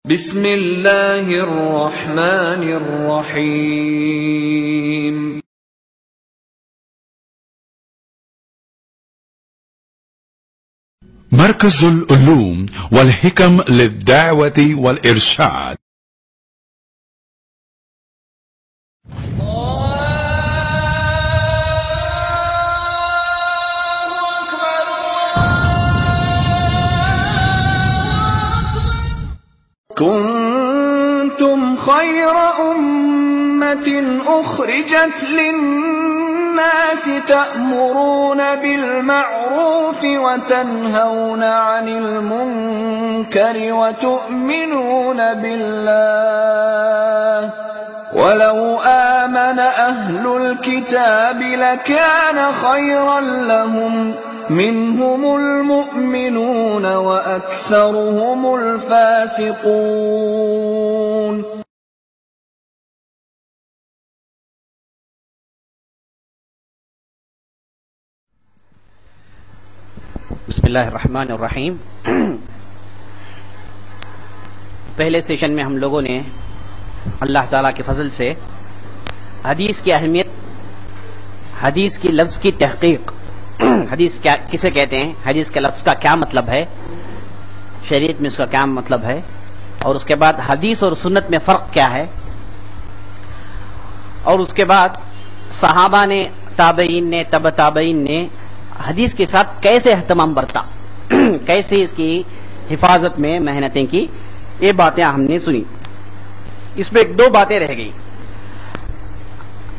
بسم اللہ الرحمن الرحیم مركز العلوم والحكم للدعوة والإرشاد. كنتم خير أمة أخرجت للناس تأمرون بالمعروف وتنهون عن المنكر وتؤمنون بالله ولو آمن أهل الكتاب لكان خيرا لهم منهم المؤمنون وأكثرهم الفاسقون. بسم اللہ الرحمن الرحیم. پہلے سیشن میں ہم لوگوں نے اللہ تعالیٰ کے فضل سے حدیث کی اہمیت، حدیث کی لفظ کی تحقیق، حدیث کسے کہتے ہیں، حدیث کے لفظ کا کیا مطلب ہے، شریعت میں اس کا کیا مطلب ہے، اور اس کے بعد حدیث اور سنت میں فرق کیا ہے، اور اس کے بعد صحابہ نے، تابعین نے، تبع تابعین نے حدیث کے ساتھ کیسے اہتمام برتا، کیسے اس کی حفاظت میں محنتیں کی، یہ باتیں ہم نے سنی. اس میں ایک دو باتیں رہ گئی.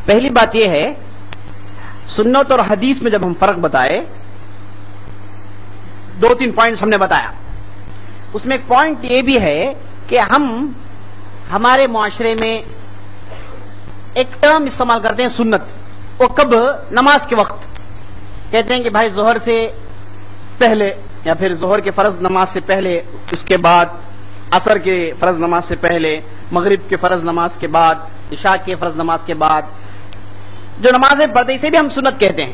پہلی بات یہ ہے، سنت اور حدیث میں جب ہم فرق بتائے، دو تین پوائنٹس ہم نے بتایا. اس میں ایک پوائنٹ یہ بھی ہے کہ ہم ہمارے معاشرے میں ایک ٹرم استعمال کرتے ہیں سنت. وہ کب؟ نماز کے وقت کہتے ہیں کہ بھائی ظہر سے پہلے، یا پھر ظہر کے فرض نماز سے پہلے، اس کے بعد عصر کے فرض نماز سے پہلے، مغرب کے فرض نماز کے بعد، عشاء کے فرض نماز کے بعد جو نمازیں پڑھتے ہیں، اسے بھی ہم سنت کہتے ہیں.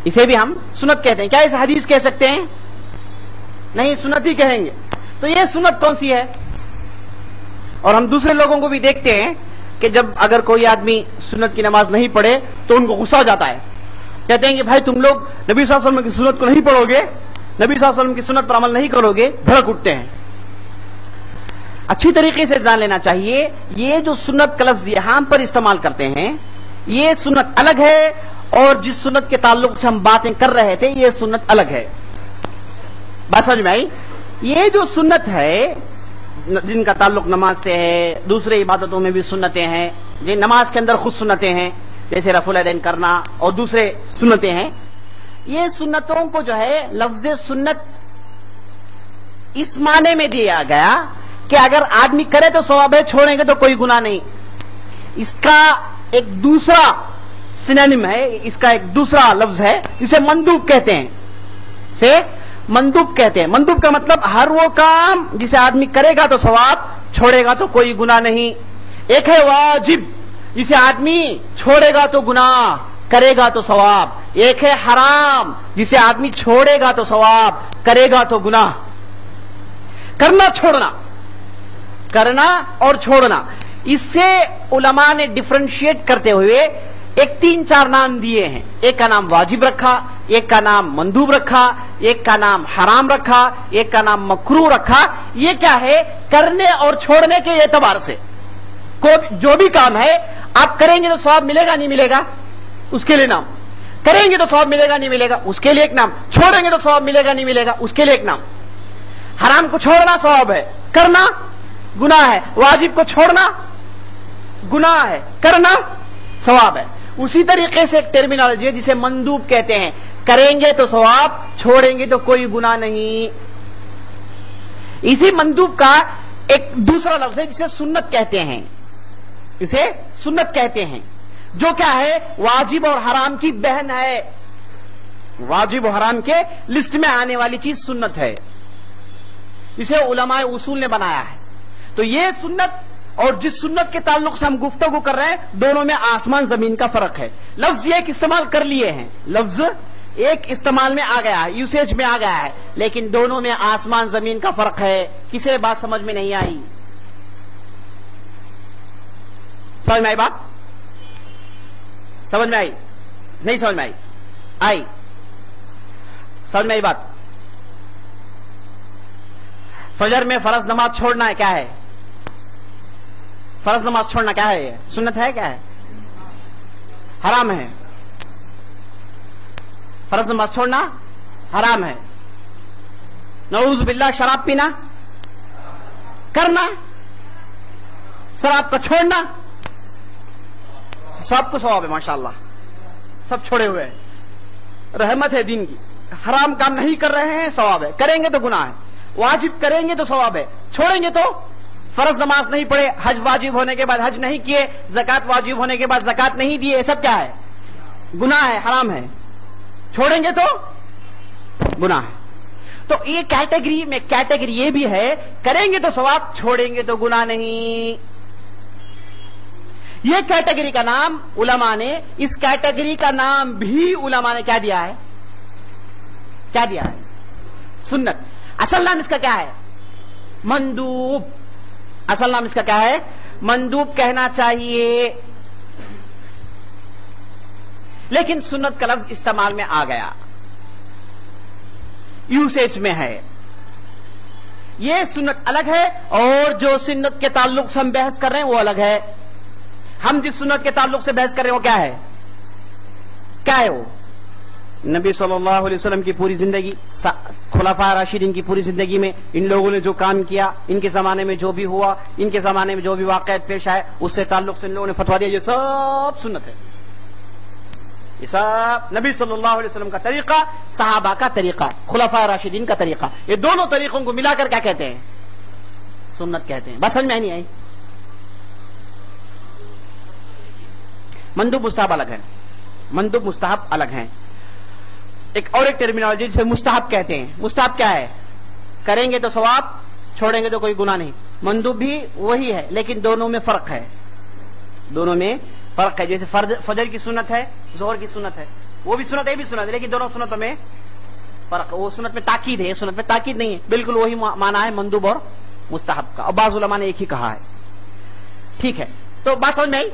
اسے بھی ہم سنت کہتے ہیں. کیا اسے حدیث کہہ سکتے ہیں؟ نہیں، سنت ہی کہیں گے. تو یہ سنت کون سی ہے؟ اور ہم دوسرے لوگوں کو بھی دیکھتے ہیں کہ جب اگر کوئی آدمی سنت کی نماز نہیں پڑھے تو ان کو غصہ ہو جاتا ہے. کہتے ہیں کہ بھائی تم لوگ نبی صلی اللہ علیہ وسلم کی سنت کو نہیں پڑھو گے، نبی صلی اللہ علیہ وسلم کی سنت پر عمل نہیں کرو گے، بھڑک اٹھتے ہیں. اچھی طریقے سے جان لینا چاہیے، یہ جو سنت کا لفظ یہاں پر استعمال کرتے ہیں، یہ سنت الگ ہے، اور جس سنت کے تعلق سے ہم باتیں کر رہے تھے یہ سنت الگ ہے. بات سمجھ میں آئی؟ یہ جو سنت ہے جن کا تعلق نماز سے ہے، دوسرے عبادتوں میں بھی سنتیں ہیں، جن نماز کے اندر خود سنتیں ہیں جیسے رفع الیدین کرنا اور دوسرے سنتیں ہیں. یہ سنتوں کو جو ہے لفظ سنت اس معنی میں دیا گیا کہ اگر آدمی کرے تو ثواب ہے، چھوڑیں گے تو کوئی گناہ نہیں. اس کا ایک دوسرا سینونیم ہے، اس کا ایک دوسرا لفظ ہے جسے مندوب کہتے ہیں. اسے مندوب کہتے ہیں. مندوب کا مطلب ہر وہ کام جسے آدمی کرے گا تو ثواب، چھوڑے گا تو کوئی گناہ نہیں. ایک ہے واجب، جسے آدمی چھوڑے گا تو گناہ، کرے گا تو ثواب. ایک ہے حرام، جسے آدمی چھوڑے گا تو ثواب، کرے گا تو گناہ. کرنا چھوڑنا، کرنا اور چھوڑنا، اس سے علماء نے ڈفرینشیٹ کرتے ہوئے ایک تین چار نام دیے ہیں. ایک کا نام واجب رکھا، ایک کا نام مندوب رکھا، ایک کا نام حرام رکھا، ایک کا نام مکروہ رکھا. یہ کیا ہے؟ کرنے اور چھوڑنے کے اعتبار سے جو بھی کام ہے آپ کریں گے تو ثواب ملے گا نہیں ملے گا، اس کے لیے نام. کریں گے تو ثواب ملے گا نہیں ملے گا، اس کے لیے ایک نام. چھوڑیں گے تو ثواب ملے گا نہیں ملے گا، اس کے لیے ایک نام. حرام کو چھوڑنا ثواب ہے، کرنا گناہ ہے. واجب کو چھوڑنا گناہ ہے، کرنا ثواب ہے. اسی طریقے سے ایک ٹرمینالوجی ہے جسے مندوب کہتے ہیں. کریں گے تو ثواب، چھوڑیں گے تو کوئی گناہ نہیں. اسی مندوب کا ایک دوسرا لفظ ہے جسے سنت کہتے ہیں. اسے سنت کہتے ہیں، جو کیا ہے؟ واجب اور حرام کی بہن ہے. واجب و حرام کے لسٹ میں آنے والی چیز سنت ہے. اسے علماء اصول نے بنایا ہے. تو یہ سنت اور جس سنت کے تعلق سے ہم گفتگو کر رہے ہیں، دونوں میں آسمان زمین کا فرق ہے. لفظ یہ کہ استعمال کر لیے ہیں، لفظ ایک استعمال میں آ گیا ہے، یوسیج میں آ گیا ہے، لیکن دونوں میں آسمان زمین کا فرق ہے. کسے بات سمجھ میں نہیں آئی؟ سمجھ میں آئی بات؟ سمجھ میں آئی؟ نہیں سمجھ میں آئی؟ آئی سمجھ میں آئی بات؟ فجر میں فرض نماز چھوڑنا ہے، کیا ہے؟ فرض نماز چھوڑنا کیا ہے؟ سنت ہے، کیا ہے؟ حرام ہے. فرض نماز چھوڑنا حرام ہے. نعوذ باللہ شراب پینا کرنا، شراب کا چھوڑنا سب کو ثواب ہے ماشاءاللہ، سب چھوڑے ہوئے ہیں، رحمت ہے دین کی. حرام کام نہیں کر رہے ہیں ثواب ہے، کریں گے تو گناہ ہے. واجب کریں گے تو ثواب ہے، چھوڑیں گے تو فرض نماز نہیں پڑھے، حج واجب ہونے کے بعد حج نہیں کیے، زکات واجب ہونے کے بعد زکات نہیں دیے، یہ سب کیا ہے؟ گناہ ہے، حرام ہے. چھوڑیں گے تو گناہ ہے. تو یہ کیٹیگری میں کیٹیگری یہ بھی ہے، کریں گے تو ثواب، چھوڑیں گے تو گناہ نہیں. یہ کیٹیگری کا نام علماء نے، اس کیٹیگری کا نام بھی علماء نے کیا دیا ہے؟ کیا دیا ہے؟ سنت. اصل نام اس کا کیا ہے؟ مندوب. اصل نام اس کا کیا ہے؟ مندوب کہنا چاہیے، لیکن سنت کا لفظ استعمال میں آ گیا، یوسیج میں ہے. یہ سنت الگ ہے، اور جو سنت کے تعلق سے ہم بحث کر رہے ہیں وہ الگ ہے. ہم جس سنت کے تعلق سے بحث کر رہے ہیں وہ کیا ہے؟ کیا ہے وہ؟ نبی صلی اللہ علیہ وسلم کی پوری زندگی، خلفاء راشدین کی پوری زندگی میں ان لوگوں نے جو کام کیا، ان کے زمانے میں جو بھی ہوا، ان کے زمانے میں جو بھی واقعات پیش آئے، اس سے تعلق سے ان لوگوں نے فتوا دیا، یہ سب سنت ہے. یہ سب نبی صلی اللہ علیہ وسلم کا طریقہ، صحابہ کا طریقہ، خلفاء راشدین کا طریقہ، یہ دونوں طریقوں کو ملا کر کیا کہتے ہیں؟ سنت کہتے ہیں. بس سمجھ میں نہیں آئی؟ مندوب مستحب الگ ہے، مندوب مستحب الگ ہیں. ایک اور ایک ٹرمینالوجی جسے مستحب کہتے ہیں. مستحب کیا ہے؟ کریں گے تو ثواب، چھوڑیں گے تو کوئی گناہ نہیں. مندوب بھی وہی ہے، لیکن دونوں میں فرق ہے. دونوں میں فرق ہے. جیسے فجر کی سنت ہے، ظہر کی سنت ہے، وہ بھی سنت ہے، یہ بھی سنت ہے، لیکن دونوں سنتوں میں فرق. وہ سنت میں تاکید ہے، یہ سنت میں تاکید نہیں ہے. بالکل وہی معنی ہے مندوب اور مستحب کا، اور بعض علماء نے ایک ہی کہا ہے. ٹھیک ہے، تو بات سمجھ میں آئی؟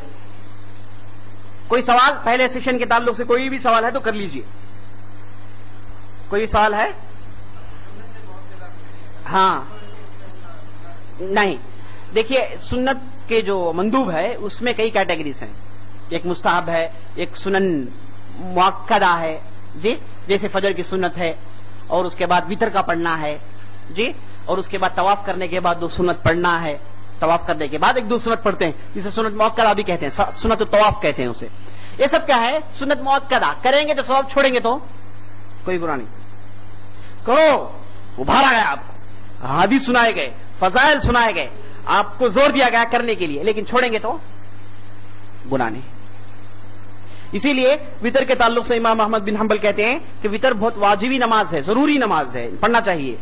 کوئی سوال پہلے سیشن کے تعلق سے کوئی بھی سوال ہے تو کر لیجئے. کوئی سوال ہے؟ ہاں نہیں. دیکھیے، سنت کے جو مندوب ہے اس میں کئی کیٹیگریز ہیں. ایک مستحب ہے، ایک سنن مؤکدہ ہے جی، جیسے فجر کی سنت ہے، اور اس کے بعد وتر کا پڑھنا ہے جی، اور اس کے بعد طواف کرنے کے بعد 2 سنت پڑھنا ہے. طواف کرنے کے بعد 1-2 سنت پڑھتے ہیں، جسے سنت مؤکدہ بھی کہتے ہیں، سنت الطواف کہتے ہیں اسے. یہ سب کیا ہے؟ سنت مؤکدہ. کریں گے تو ثواب، چھوڑیں گے تو کوئی گناہ نہیں. کرو، ابھارا گیا آپ کو، حدیث سنائے گئے، فضائل سنائے گئے، آپ کو زور دیا گیا کرنے کے لیے، لیکن چھوڑیں گے تو گناہ نہیں. اسی لیے وتر کے تعلق سے امام احمد بن حنبل کہتے ہیں کہ وتر بہت واجبی نماز ہے، ضروری نماز ہے، پڑھنا چاہیے.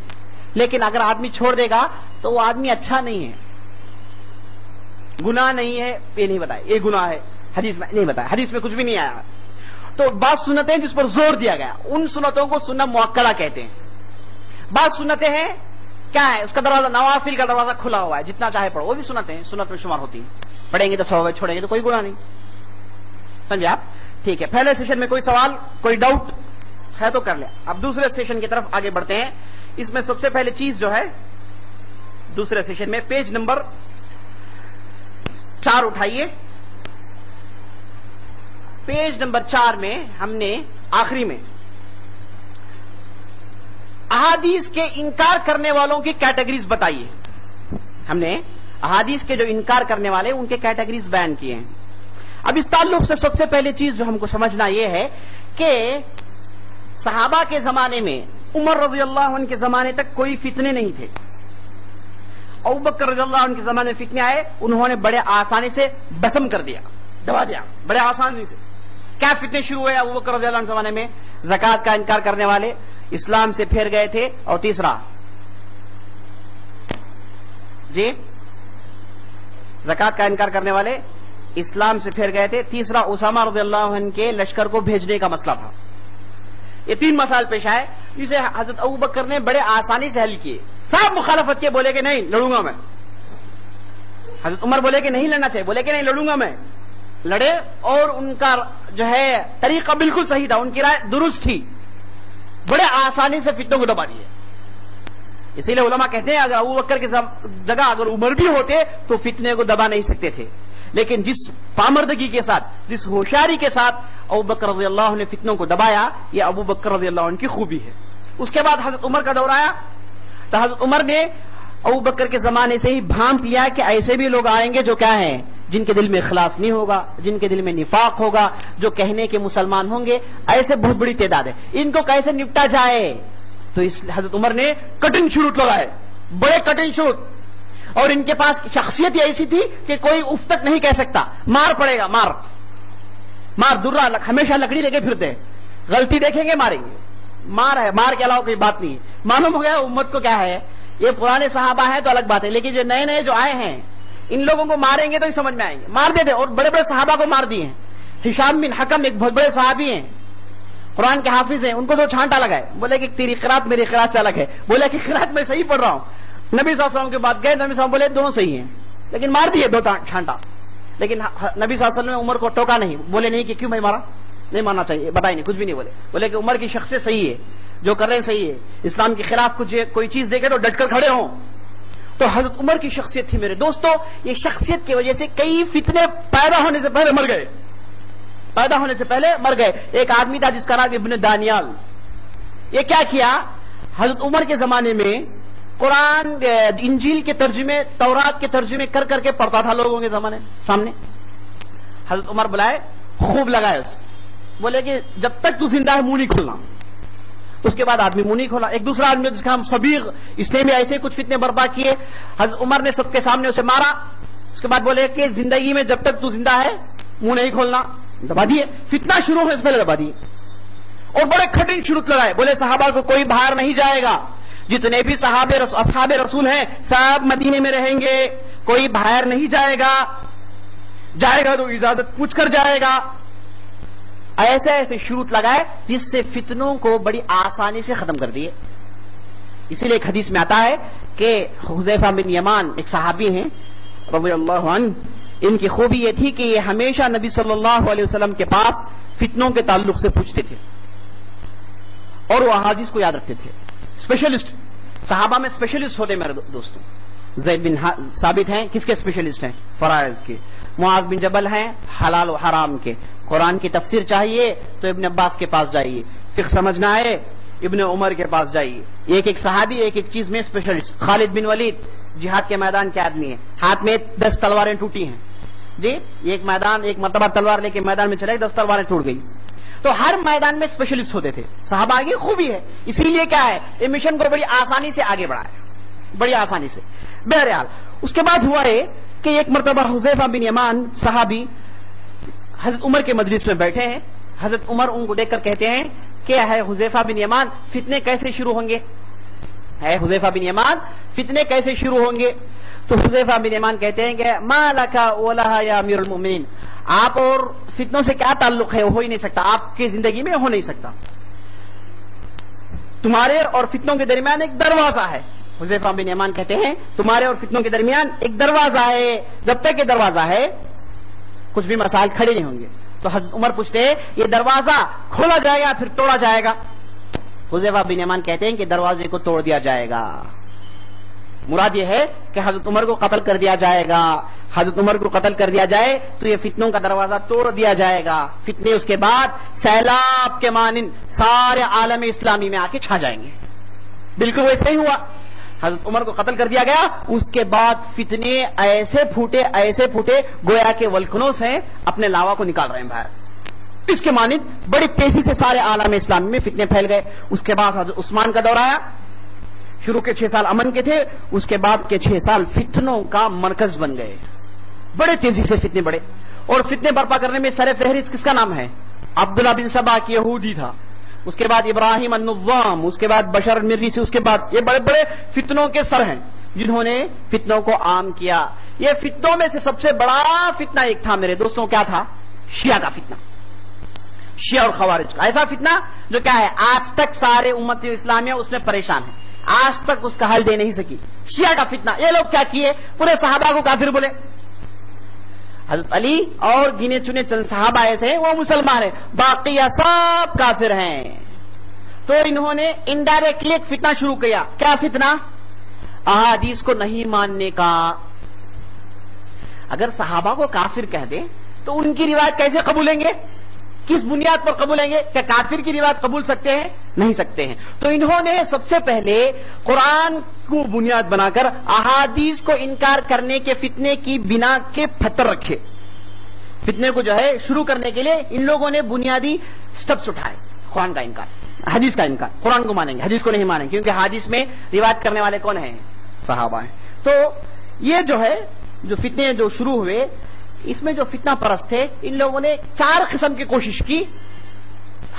لیکن اگر آدمی چھوڑ دے گا تو وہ آدمی اچھا نہیں ہے. گناہ نہیں ہے یہ نہیں بتایا، یہ گناہ ہے حدیث میں نہیں بتایا، حدیث میں کچھ بھی نہیں آیا. تو بعض سنتیں جس پر زور دیا گیا، ان سنتوں کو سنت مؤکدہ کہتے ہیں. بعض سنتیں ہیں کیا ہے؟ اس کا دروازہ، نوافل کا دروازہ کھلا ہوا ہے، جتنا چاہے پڑھو، وہ بھی سنتیں سنت میں شمار ہوتی ہیں. پڑھیں گے تو ثواب، چھوڑیں گے تو کوئی گناہ نہیں. سمجھے آپ؟ ٹھیک ہے. پہلے سیشن میں کوئی سوال، کوئی ڈاؤٹ ہے تو کر لیا. اب دوسرے سیشن کی طرف آگے بڑھتے ہیں. اس میں سب سے پہلے چیز جو ہے دوسرے سیشن میں، پیج نمبر 4 اٹھائیے. پیج نمبر 4 میں ہم نے آخری میں احادیث کے انکار کرنے والوں کی کیٹیگریز بتائیے. ہم نے احادیث کے جو انکار کرنے والے ان کے کیٹیگریز بیان کیے ہیں. اب اس تعلق سے سب سے پہلے چیز جو ہم کو سمجھنا یہ ہے کہ صحابہ کے زمانے میں، عمر رضی اللہ عنہ کے زمانے تک کوئی فتنے نہیں تھے. ابوبکر رضی اللہ عنہ کے زمانے میں فتنے آئے، انہوں نے بڑے آسانی سے بسم کر دیا، دبا دیا بڑے آسانی سے. کیا فتنے شروع ہوئے ابوبکر رضی اللہ عنہ کے زمانے میں؟ زکات کا انکار کرنے والے اسلام سے پھیر گئے تھے، اور تیسرا جی زکات کا انکار کرنے والے اسلام سے پھیر گئے تھے. تیسرا اسامہ رضی اللہ عنہ کے لشکر کو بھیجنے کا مسئلہ تھا. یہ 3 مسائل پیش آئے جسے حضرت ابو بکر نے بڑے آسانی سے حل کیے. صاحب مخالفت کیے, بولے کہ نہیں لڑوں گا میں. حضرت عمر بولے کہ نہیں لڑنا چاہیے, بولے کہ نہیں لڑوں گا میں. لڑے اور ان کا جو ہے طریقہ بالکل صحیح تھا, ان کی رائے درست تھی, بڑے آسانی سے فتنوں کو دبا دیے. اسی لیے علماء کہتے ہیں اگر ابو بکر کی جگہ اگر عمر بھی ہوتے تو فتنے کو دبا نہیں سکتے تھے, لیکن جس پامردگی کے ساتھ, جس ہوشیاری کے ساتھ ابو بکر رضی اللہ عنہ نے فتنوں کو دبایا, یہ ابو بکر رضی اللہ عنہ کی خوبی ہے. اس کے بعد حضرت عمر کا دور آیا تو حضرت عمر نے ابو بکر کے زمانے سے ہی بھانپ لیا کہ ایسے بھی لوگ آئیں گے جو کیا ہیں, جن کے دل میں اخلاص نہیں ہوگا, جن کے دل میں نفاق ہوگا, جو کہنے کے مسلمان ہوں گے, ایسے بہت بڑی تعداد ہے, ان کو کیسے نپٹا جائے. تو اس حضرت عمر نے کٹنگ شروط لگائے, بڑے کٹنگ شروط, اور ان کے پاس شخصیت ایسی تھی کہ کوئی اف تک نہیں کہہ سکتا, مار پڑے گا, مار مار درہ, ہمیشہ لکڑی لے کے پھرتے, غلطی دیکھیں گے ماریں گے, مار ہے, مار کے علاوہ کوئی بات نہیں. معلوم ہو گیا امت کو کیا ہے, یہ پرانے صحابہ ہیں تو الگ بات ہے, لیکن جو نئے نئے جو آئے ہیں ان لوگوں کو ماریں گے تو ہی سمجھ میں آئیں گے, مار دیتے. اور بڑے بڑے صحابہ کو مار دیے ہیں. ہشام بن حکم ایک بہت بڑے صحابی ہیں, قرآن کے حافظ ہیں, ان کو تو چھانٹا لگائے, بولے کہ تیری قرات میری قرات سے الگ ہے, بولے کہ قرات میں صحیح پڑھ رہا ہوں. نبی صلی اللہ علیہ وسلم کے بعد گئے, نبی صلی اللہ علیہ وسلم بولے دونوں صحیح ہیں, لیکن مار دیے 2 چھانٹا. لیکن نبی صلی اللہ علیہ وسلم نے عمر کو ٹوکا نہیں, بولے نہیں کہ کیوں بھائی مارا, نہیں مارنا چاہیے, بتائی نہیں, کچھ بھی نہیں بولے, بولے کہ عمر کی شخصیت صحیح ہے, جو کر رہے ہیں صحیح ہے, اسلام کے خلاف کچھ کوئی چیز دیکھے تو ڈٹ کر کھڑے ہوں. تو حضرت عمر کی شخصیت تھی میرے دوستو, یہ شخصیت کی وجہ سے کئی فتنے پیدا ہونے سے پہلے مر گئے, پیدا ہونے سے پہلے مر گئے. ایک آدمی تھا جس کا نام ابن دانیال, یہ کیا کیا, حضرت عمر کے زمانے میں قرآن انجیل کے ترجمے, تورات کے ترجمے کر کر کے پڑھتا تھا لوگوں کے زمانے سامنے. حضرت عمر بلائے, خوب لگائے اسے, بولے کہ جب تک تو زندہ ہے منہ نہیں کھولنا. اس کے بعد آدمی منہ نہیں کھولا. ایک دوسرا آدمی جس کا ہم صبیغ, اس نے بھی ایسے کچھ فتنے برپا کیے. حضرت عمر نے سب کے سامنے اسے مارا. اس کے بعد بولے کہ زندگی میں جب تک تو زندہ ہے منہ نہیں کھولنا, دبا دیے. فتنہ شروع ہونے سے پہلے دبا دیے, اور بڑے کٹنگ شروط لگائے. بولے صحابہ کو کوئی باہر نہیں جائے گا, جتنے بھی اصحاب رسول ہیں سب مدینے میں رہیں گے, کوئی باہر نہیں جائے گا, جائے گا تو اجازت پوچھ کر جائے گا. ایسے ایسے شروط لگائے جس سے فتنوں کو بڑی آسانی سے ختم کر دیے. اسی لیے ایک حدیث میں آتا ہے کہ حذیفہ بن یمان ایک صحابی ہیں رضی اللہ عنہ, ان کی خوبی یہ تھی کہ یہ ہمیشہ نبی صلی اللہ علیہ وسلم کے پاس فتنوں کے تعلق سے پوچھتے تھے اور وہ احادیث کو یاد رکھتے تھے. اسپیشلسٹ, صحابہ میں اسپیشلسٹ ہوتے میرے دوستوں. زید بن ثابت ہیں, کس کے اسپیشلسٹ ہیں, فرائض کے. معاذ بن جبل ہیں, حلال و حرام کے. قرآن کی تفسیر چاہیے تو ابن عباس کے پاس جائیے, فقہ سمجھنا ہے ابن عمر کے پاس جائیے. ایک ایک صحابی ایک ایک چیز میں اسپیشلسٹ. خالد بن ولید جہاد کے میدان کے آدمی ہیں, ہاتھ میں 10 تلواریں ٹوٹی ہیں جی, ایک مرتبہ تلوار لے کے میدان میں چلے, 10 تلواریں ٹوٹ گئی. تو ہر میدان میں اسپیشلسٹ ہوتے تھے صحابہ کی خوبی ہے. اسی لیے کیا ہے, یہ مشن کو بڑی آسانی سے آگے بڑھایا, بڑی آسانی سے. بہرحال اس کے بعد ہوا ہے کہ ایک مرتبہ حذیفہ بن یمان صحابی حضرت عمر کے مجلس میں بیٹھے ہیں. حضرت عمر ان کو دیکھ کر کہتے ہیں کہ ہے حذیفہ بن یمان, فتنے کیسے شروع ہوں گے, ہے حذیفہ بن یمان فتنے کیسے شروع ہوں گے. تو حذیفہ بن یمان کہتے ہیں کہ ما لکا ولہا یا امیر المؤمنین, آپ اور فتنوں سے کیا تعلق ہے, ہو ہی نہیں سکتا, آپ کی زندگی میں ہو نہیں سکتا. تمہارے اور فتنوں کے درمیان ایک دروازہ ہے. حذیفہ بن یمان کہتے ہیں تمہارے اور فتنوں کے درمیان ایک دروازہ ہے, جب تک یہ دروازہ ہے کچھ بھی مسائل کھڑے نہیں ہوں گے. تو حضرت عمر پوچھتے ہیں یہ دروازہ کھولا جائے گا پھر توڑا جائے گا. حذیفہ بن یمان کہتے ہیں کہ دروازے کو توڑ دیا جائے گا. مراد یہ ہے کہ حضرت عمر کو قتل کر دیا جائے گا. حضرت عمر کو قتل کر دیا جائے تو یہ فتنوں کا دروازہ توڑ دیا جائے گا. فتنے اس کے بعد سیلاب کے مانند سارے عالم اسلامی میں آ کے چھا جائیں گے. بالکل ویسے ہی ہوا, حضرت عمر کو قتل کر دیا گیا. اس کے بعد فتنے ایسے پھوٹے گویا کے ولکنوں سے اپنے لاوا کو نکال رہے ہیں باہر. اس کے مانند بڑی تیزی سے سارے عالم اسلامی میں فتنے پھیل گئے. اس کے بعد حضرت عثمان کا دور آیا. شروع کے 6 سال امن کے تھے, اس کے بعد کے 6 سال فتنوں کا مرکز بن گئے. بڑے تیزی سے فتنے بڑھے, اور فتنے برپا کرنے میں سر فہرست کس کا نام ہے, عبداللہ بن سبا کی یہودی تھا. اس کے بعد ابراہیم النظام, اس کے بعد بشر المریسی, اس کے بعد یہ بڑے بڑے فتنوں کے سر ہیں جنہوں نے فتنوں کو عام کیا. یہ فتنوں میں سے سب سے بڑا فتنہ ایک تھا میرے دوستوں, کیا تھا, شیعہ کا فتنہ. شیعہ اور خوارج کا، ایسا فتنہ جو کیا ہے آج تک سارے امت اسلامیہ اس میں پریشان ہے، آج تک اس کا حل دے نہیں سکی۔ شیعہ کا فتنہ، یہ لوگ کیا کیے، پورے صحابہ کو کافر بولے، حضرت علی اور گنے چنے چند صحابہ ایسے ہیں وہ مسلمان ہیں، باقی سب کافر ہیں۔ تو انہوں نے انڈائریکٹلی ایک فتنہ شروع کیا، کیا فتنہ؟ احادیث کو نہیں ماننے کا۔ اگر صحابہ کو کافر کہہ دیں تو ان کی روایت کیسے قبولیں گے، کس بنیاد پر قبولیں گے؟ کیا کافر کی روایت قبول سکتے ہیں؟ نہیں سکتے ہیں۔ تو انہوں نے سب سے پہلے قرآن کو بنیاد بنا کر احادیث کو انکار کرنے کے فتنے کی بنا کے پتھر رکھے۔ فتنے کو جو ہے شروع کرنے کے لیے ان لوگوں نے بنیادی سٹیپس اٹھائے، قرآن کا انکار، حدیث کا انکار، قرآن کو مانیں گے حدیث کو نہیں مانیں گے، کیونکہ حدیث میں روایت کرنے والے کون ہیں؟ صحابہ ہیں۔ تو یہ جو ہے جو فتنے جو شروع ہوئے، اس میں جو فتنہ پرست تھے ان لوگوں نے 4 قسم کی کوشش کی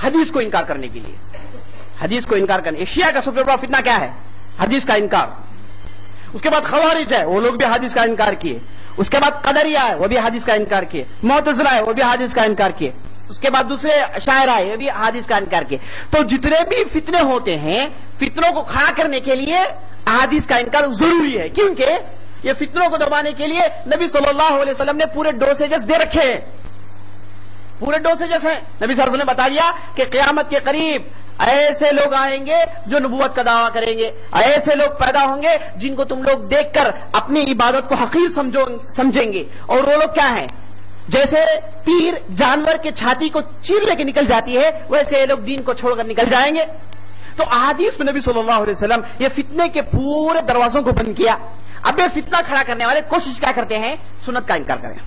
حدیث کو انکار کرنے کے لیے، حدیث کو انکار کرنے۔ شیعہ کا سب سے بڑا فتنہ کیا ہے؟ حدیث کا انکار۔ اس کے بعد خوارج ہے، وہ لوگ بھی حدیث کا انکار کیے۔ اس کے بعد قدریہ ہے، وہ بھی حدیث کا انکار کیے۔ معتزلہ ہے، وہ بھی حدیث کا انکار کیے۔ اس کے بعد دوسرے شاعر آئے، وہ بھی حدیث کا انکار کیے۔ تو جتنے بھی فتنے ہوتے ہیں، فتنوں کو کھڑا کرنے کے لیے احادیث کا انکار ضروری ہے، کیونکہ یہ فتنوں کو دبانے کے لیے نبی صلی اللہ علیہ وسلم نے پورے ڈوسیجز دے رکھے ہیں، پورے ڈوسیجز ہیں۔ نبی صلی اللہ علیہ وسلم نے بتا دیا کہ قیامت کے قریب ایسے لوگ آئیں گے جو نبوت کا دعویٰ کریں گے، ایسے لوگ پیدا ہوں گے جن کو تم لوگ دیکھ کر اپنی عبادت کو حقیر سمجھیں گے، اور وہ لوگ کیا ہیں؟ جیسے تیر جانور کے چھاتی کو چیر لے کے نکل جاتی ہے، ویسے یہ لوگ دین کو چھوڑ کر نکل جائیں گے۔ تو احادیث میں نبی صلی اللہ علیہ وسلم یہ فتنے کے پورے دروازوں کو بند کیا۔ اب یہ فتنہ کھڑا کرنے والے کوشش کیا کرتے ہیں؟ سنت کا انکار کریں۔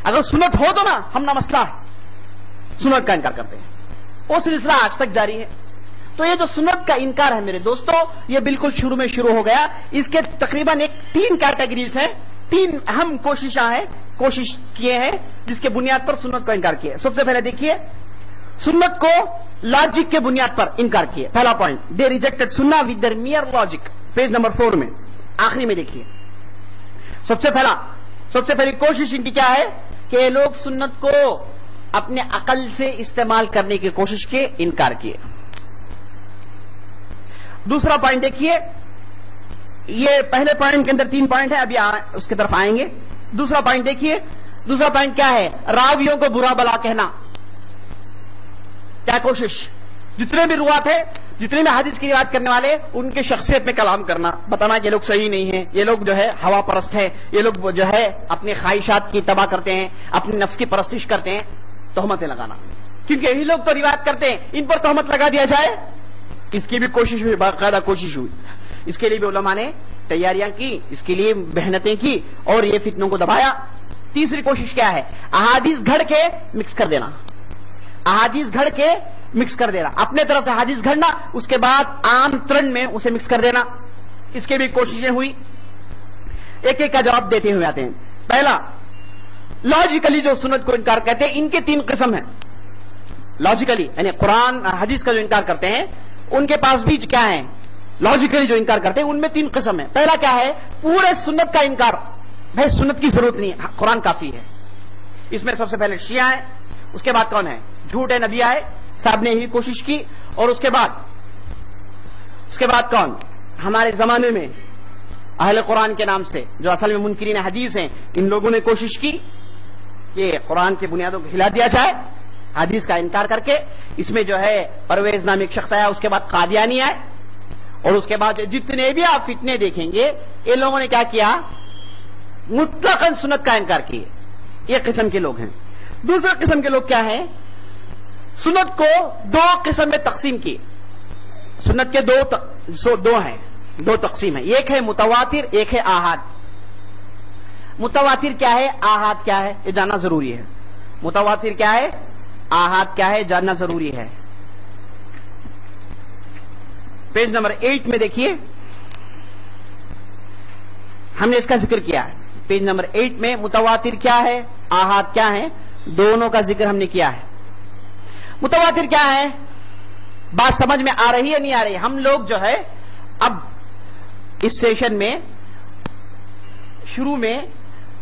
اگر سنت ہو تو نا ہم نہ مسئلہ ہے، سنت کا انکار کرتے ہیں۔ وہ سلسلہ آج تک جاری ہے۔ تو یہ جو سنت کا انکار ہے میرے دوستو، یہ بالکل شروع میں شروع ہو گیا۔ اس کے تقریباً 3 کیٹیگریز ہیں، 3 اہم کوشش کیے ہیں جس کے بنیاد پر سنت کو انکار کیا۔ سب سے پہلے دیکھیے، سنت کو لاجک کے بنیاد پر انکار کیے۔ پہلا پوائنٹ، دے ریجیکٹڈ سنہ with their mere logic, page number 4 میں آخری میں دیکھیے۔ سب سے پہلی کوشش ان کی کیا ہے کہ یہ لوگ سنت کو اپنے عقل سے استعمال کرنے کی کوشش کے انکار کیے۔ دوسرا پوائنٹ دیکھیے، یہ پہلے پوائنٹ کے اندر 3 پوائنٹ ہے، ابھی اس کی طرف آئیں گے۔ دوسرا پوائنٹ دیکھیے، دوسرا پوائنٹ کیا ہے؟ راویوں کو برا بلا کہنا۔ کیا کوشش؟ جتنے بھی روات ہیں، جتنے بھی حدیث کی روایت کرنے والے، ان کی شخصیت میں کلام کرنا، بتانا کہ یہ لوگ صحیح نہیں ہیں، یہ لوگ جو ہے ہوا پرست ہیں، یہ لوگ جو ہے اپنی خواہشات کی تباہ کرتے ہیں، اپنی نفس کی پرستش کرتے ہیں، تہمتیں لگانا، کیونکہ یہی لوگ تو روایت کرتے ہیں، ان پر تہمت لگا دیا جائے، اس کی بھی کوشش ہوئی، باقاعدہ کوشش ہوئی۔ اس کے لیے بھی علماء نے تیاریاں کی، اس کے لیے محنتیں کی اور یہ فتنوں کو دبایا۔ تیسری کوشش کیا ہے؟ احادیث گھڑ کے مکس کر دینا، احادیث گھڑ کے مکس کر دینا، اپنے طرف سے حدیث گھڑنا، اس کے بعد عام ترن میں اسے مکس کر دینا۔ اس کے بھی کوششیں ہوئی، ایک ایک کا جواب دیتے ہوئے آتے ہیں۔ پہلا، لاجیکلی جو سنت کو انکار کہتے ہیں، ان کے 3 قسم ہیں۔ لاجیکلی یعنی قرآن حدیث کا جو انکار کرتے ہیں، ان کے پاس بھی کیا ہے؟ لاجیکلی جو انکار کرتے ہیں، ان میں 3 قسم ہیں۔ پہلا کیا ہے؟ پورے سنت کا انکار، بھائی سنت کی ضرورت نہیں ہے، قرآن کافی ہے۔ اس میں سب سے پہلے شیعہ ہے، اس کے بعد کون ہے؟ جھوٹے نبی آئے، صاحب نے یہی کوشش کی، اور اس کے بعد کون؟ ہمارے زمانے میں اہل قرآن کے نام سے جو اصل میں منکرین حدیث ہیں، ان لوگوں نے کوشش کی کہ قرآن کی بنیادوں کو ہلا دیا جائے حدیث کا انکار کر کے۔ اس میں جو ہے پرویز نامی ایک شخص آیا، اس کے بعد قادیانی آئے، اور اس کے بعد جتنے بھی آپ فتنے دیکھیں گے، ان لوگوں نے کیا کیا؟ مطلقاً سنت کا انکار کیے۔ یہ قسم کے لوگ ہیں۔ دوسرے قسم کے لوگ کیا ہیں؟ سنت کو 2 قسم میں تقسیم کی۔ سنت کے دو تقسیم ہیں، ایک ہے متواتر، ایک ہے آحاد۔ متواتر کیا ہے؟ آحاد کیا ہے؟ یہ جاننا ضروری ہے۔ متواتر کیا ہے؟ آحاد کیا ہے؟ جاننا ضروری ہے۔ پیج نمبر 8 میں دیکھیے، ہم نے اس کا ذکر کیا ہے۔ پیج نمبر 8 میں متواتر کیا ہے، آحاد کیا ہے، دونوں کا ذکر ہم نے کیا ہے۔ متواتر کیا ہے؟ بات سمجھ میں آ رہی ہے نہیں آ رہی؟ ہم لوگ جو ہے اب اس سیشن میں شروع میں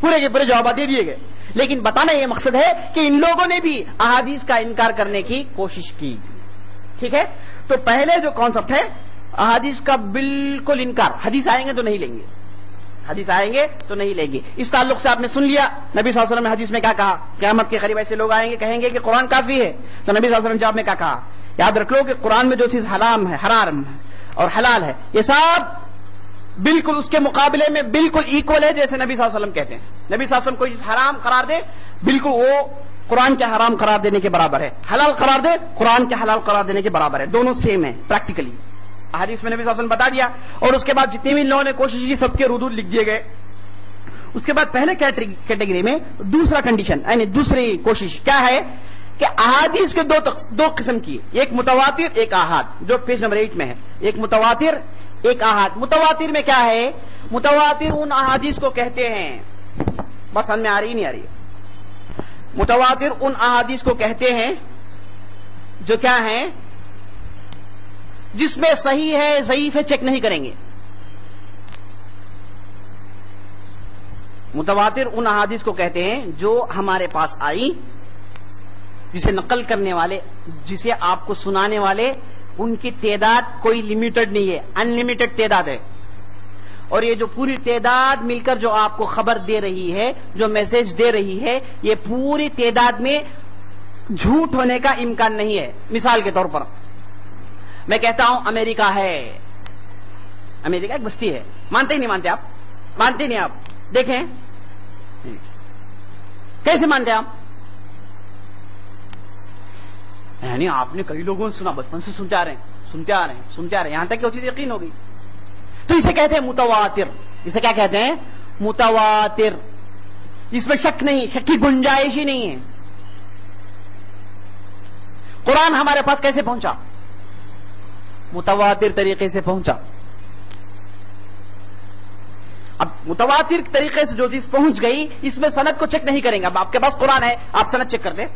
پورے کے پورے جوابات دے دیے گئے. لیکن بتانا یہ مقصد ہے کہ ان لوگوں نے بھی احادیث کا انکار کرنے کی کوشش کی. ٹھیک ہے, تو پہلے جو کانسیپٹ ہے احادیث کا بالکل انکار. حدیث آئیں گے تو نہیں لیں گے, حدیث آئیں گے تو نہیں لیں گے. اس تعلق سے آپ نے سن لیا نبی صلی اللہ علیہ وسلم نے حدیث میں کیا کہا. قیامت کے قریب ایسے لوگ آئیں گے کہیں گے کہ قرآن کافی ہے, تو نبی صلی اللہ علیہ وسلم نے جواب میں کیا کہا, یاد رکھ لو کہ قرآن میں جو چیز حرام ہے, حرام اور حلال ہے, یہ سب بالکل اس کے مقابلے میں بالکل ایکول ہے جیسے نبی صلی اللہ علیہ وسلم کہتے ہیں. نبی صلی اللہ علیہ وسلم کوئی چیز حرام قرار دے بالکل وہ قرآن کے حرام قرار دینے کے برابر ہے, حلال قرار دے قرآن کے حلال قرار دینے کے برابر ہے, دونوں سیم ہیں پریکٹیکلی. حدیث میں نبی صلی اللہ علیہ وسلم بتا دیا, اور اس کے بعد جتنی بھی لوگوں نے کوشش کی سب کے ردود لکھ دیے گئے. اس کے بعد پہلے کیٹیگری میں دوسرا کنڈیشن یعنی دوسری کوشش کیا ہے کہ احادیث کے دو قسم کی, ایک متواتر ایک احاد, جو پیج نمبر 8 میں ہے. ایک متواتر ایک احاد. متواتر میں کیا ہے, متواتر ان احادیث کو کہتے ہیں, بس سمجھ میں آ رہی نہیں آ رہی, متواتر ان احادیث کو کہتے ہیں جو کیا ہیں, جس میں صحیح ہے ضعیف ہے چیک نہیں کریں گے. متواتر ان احادیث کو کہتے ہیں جو ہمارے پاس آئی, جسے نقل کرنے والے, جسے آپ کو سنانے والے, ان کی تعداد کوئی لمیٹڈ نہیں ہے, ان لمیٹڈ تعداد ہے. اور یہ جو پوری تعداد مل کر جو آپ کو خبر دے رہی ہے, جو میسج دے رہی ہے, یہ پوری تعداد میں جھوٹ ہونے کا امکان نہیں ہے. مثال کے طور پر میں کہتا ہوں امریکہ ہے, امریکہ ایک بستی ہے, مانتے ہی نہیں مانتے آپ, مانتے نہیں آپ, دیکھیں کیسے مانتے آپ, یعنی آپ نے کئی لوگوں سے سنا, بچپن سے سنتے آ رہے ہیں یہاں تک کہ وہ چیز یقین ہو گئی. تو اسے کہتے ہیں متواتر. اسے کیا کہتے ہیں, متواتر. اس میں شک نہیں, شک کی گنجائش ہی نہیں ہے. قرآن ہمارے پاس کیسے پہنچا, متواتر طریقے سے پہنچا. اب متواتر طریقے سے جو چیز پہنچ گئی اس میں سند کو چیک نہیں کریں گے. اب آپ کے پاس قرآن ہے, آپ سند چیک کر دیں,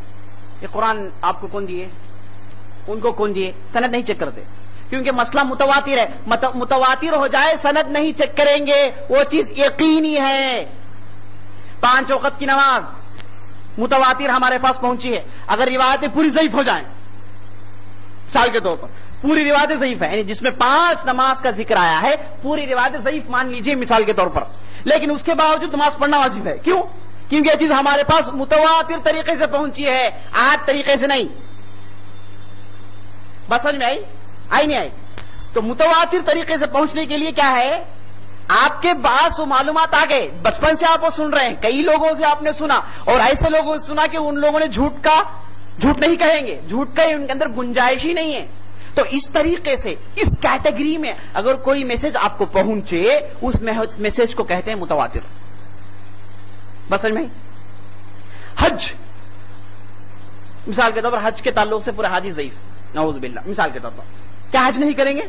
یہ قرآن آپ کو کون دیے, ان کو کون دیے, سند نہیں چیک کرتے, کیونکہ مسئلہ متواتر ہے. متواتر ہو جائے سند نہیں چیک کریں گے, وہ چیز یقینی ہے. 5 وقت کی نماز متواتر ہمارے پاس پہنچی ہے. اگر روایتیں پوری ضعیف ہو جائیں, مثال کے طور پر پوری روایتیں ضعیف ہیں, یعنی جس میں 5 نماز کا ذکر آیا ہے, پوری روایتیں ضعیف مان لیجیے مثال کے طور پر, لیکن اس کے باوجود نماز پڑھنا واجب ہے. کیوں, کیونکہ یہ چیز ہمارے پاس متواتر طریقے سے پہنچی ہے, آج طریقے سے نہیں. بس سمجھ میں آئی نہیں آئی. تو متواتر طریقے سے پہنچنے کے لیے کیا ہے, آپ کے پاس وہ معلومات آ گئے, بچپن سے آپ وہ سن رہے ہیں, کئی لوگوں سے آپ نے سنا, اور ایسے لوگوں سے سنا کہ ان لوگوں نے جھوٹ نہیں کہیں گے, جھوٹ کا ان کے اندر گنجائش ہی نہیں ہے. تو اس طریقے سے اس کیٹیگری میں اگر کوئی میسج آپ کو پہنچے, اس میسج کو کہتے ہیں متواتر. بس سمجھ میں. حج مثال کے طور پر, حج کے تعلق سے پورا حدیث ضعیف, نعوذ باللہ. مثال کے طور پر کیا حج نہیں کریں گے,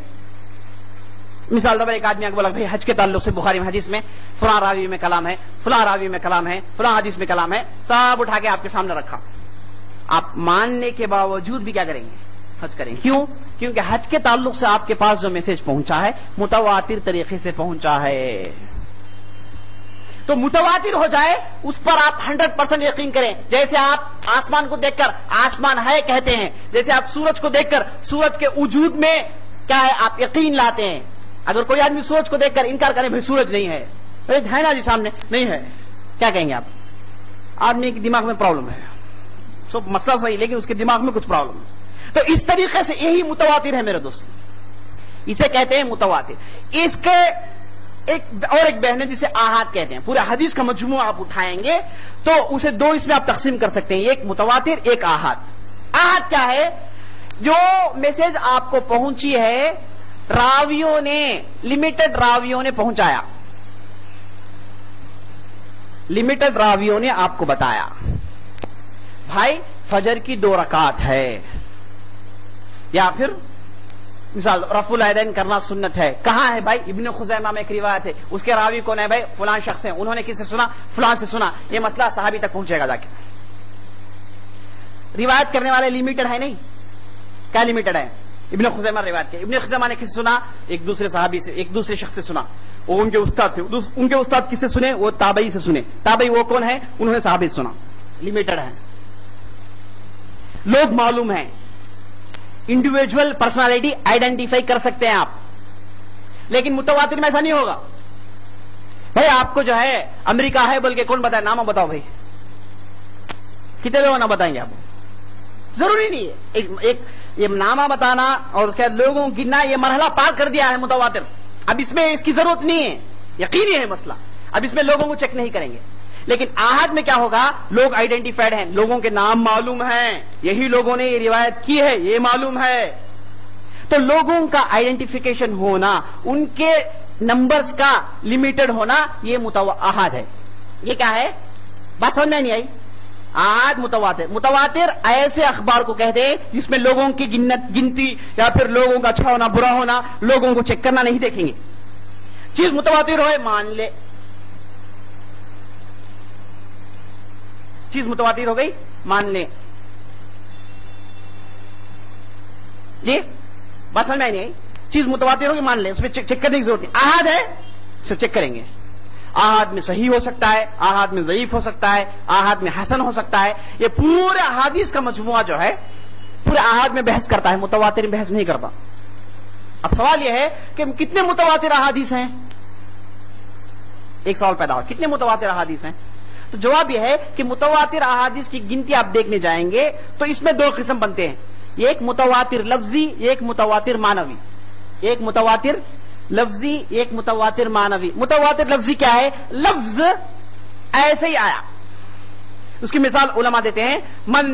مثال طور پر ایک آدمی کو بولا بھائی حج کے تعلق سے بخاری میں حدیث میں فلاں راوی میں کلام ہے, فلاں راوی میں کلام ہے, فلاں حدیث میں کلام ہے, سب اٹھا کے آپ کے سامنے رکھا. آپ ماننے کے باوجود بھی کیا کریں گے, حج کریں. کیوں, کیونکہ حج کے تعلق سے آپ کے پاس جو میسج پہنچا ہے متواتر طریقے سے پہنچا ہے. تو متواتر ہو جائے اس پر آپ 100% یقین کریں. جیسے آپ آسمان کو دیکھ کر آسمان ہے کہتے ہیں, جیسے آپ سورج کو دیکھ کر سورج کے وجود میں کیا ہے آپ یقین لاتے ہیں. اگر کوئی آدمی سورج کو دیکھ کر انکار کرے بھائی سورج نہیں ہے, ہے نا جی سامنے نہیں ہے, کیا کہیں گے آپ, آدمی کے دماغ میں پرابلم ہے. سب مسئلہ صحیح لیکن اس کے دماغ میں کچھ پرابلم ہے. تو اس طریقے سے یہی متواتر ہے میرے دوست, اسے کہتے ہیں متواتر. اس کے ایک بہن ہے جسے آحاد کہتے ہیں. پورے حدیث کا مجموعہ آپ اٹھائیں گے تو اسے 2 اس میں آپ تقسیم کر سکتے ہیں, ایک متواتر ایک آحاد. آحاد کیا ہے, جو میسج آپ کو پہنچی ہے راویوں نے, لمیٹڈ راویوں نے پہنچایا, لمیٹڈ راویوں نے آپ کو بتایا بھائی فجر کی 2 رکعت ہے, یا پھر مثال رفع الیدین کرنا سنت ہے. کہاں ہے بھائی, ابن خزیمہ میں ایک روایت ہے, اس کے راوی کون ہے بھائی, فلاں شخص ہیں, انہوں نے کس سے سنا, فلاں سے سنا. یہ مسئلہ صحابی تک پہنچے گا جا کے. روایت کرنے والے لمیٹڈ ہے نہیں, کیا لمیٹڈ ہے, ابن خزیمہ روایت کے, ابن خزیمہ نے کس سے سنا, ایک دوسرے صحابی سے, ایک دوسرے شخص سے سنا. وہ ان کے استاد تھے. ان کے استاد کس سے سنے؟ وہ تابعی سے سنے. تابعی وہ کون ہے؟ انہوں نے صحابی سے سنا. لمیٹڈ ہے. لوگ معلوم ہیں, انڈیویجول پرسنالٹی آئیڈینٹیفائی کر سکتے ہیں آپ, لیکن متواتر میں ایسا نہیں ہوگا. بھائی آپ کو جو ہے امریکہ ہے بول کے کون بتائے؟ نام بتاؤ بھائی, کتنے لوگ نام بتائیں گے آپ؟ ضروری نہیں ہے. ایک یہ نامہ بتانا اور اس کے بعد لوگوں کو گننا, یہ مرحلہ پار کر دیا ہے متواتر. اب اس میں اس کی ضرورت نہیں ہے, یقینی ہے مسئلہ. اب اس میں لوگوں کو چیک نہیں کریں گے. لیکن آحاد میں کیا ہوگا؟ لوگ آئیڈینٹیفائڈ ہیں, لوگوں کے نام معلوم ہیں, یہی لوگوں نے یہ روایت کی ہے, یہ معلوم ہے. تو لوگوں کا آئیڈینٹیفیکیشن ہونا, ان کے نمبرز کا لمیٹڈ ہونا, یہ آحاد ہے. یہ کیا ہے؟ بات سمجھ میں نہیں آئی؟ آحاد متواتر. متواتر ایسے اخبار کو کہتے ہیں جس میں لوگوں کی گنتی یا پھر لوگوں کا اچھا ہونا برا ہونا, لوگوں کو چیک کرنا نہیں دیکھیں گے. چیز متواتر ہوئے مان لے, چیز متواتر ہو گئی مان لیں. جی بات سمجھ میں نہیں آئی؟ چیز متواتر ہوگی مان لیں, اس میں چیک کرنے کی ضرورت نہیں. آحاد ہے صرف چیک کریں گے. آحاد میں صحیح ہو سکتا ہے, آحاد میں ضعیف ہو سکتا ہے, آحاد میں حسن ہو سکتا ہے. یہ پورے احادیث کا مجموعہ جو ہے پورے آحاد میں بحث کرتا ہے, متواتر میں بحث نہیں کرتا. اب سوال یہ ہے کہ کتنے متواتر احادیث ہیں؟ ایک سوال پیدا ہوا, کتنے متواتر احادیث ہیں؟ تو جواب یہ ہے کہ متواتر احادیث کی گنتی آپ دیکھنے جائیں گے تو اس میں دو قسم بنتے ہیں. ایک متواتر لفظی, ایک متواتر معنوی. ایک متواتر لفظی, ایک متواتر معنوی. متواتر لفظی کیا ہے؟ لفظ ایسے ہی آیا. اس کی مثال علماء دیتے ہیں, من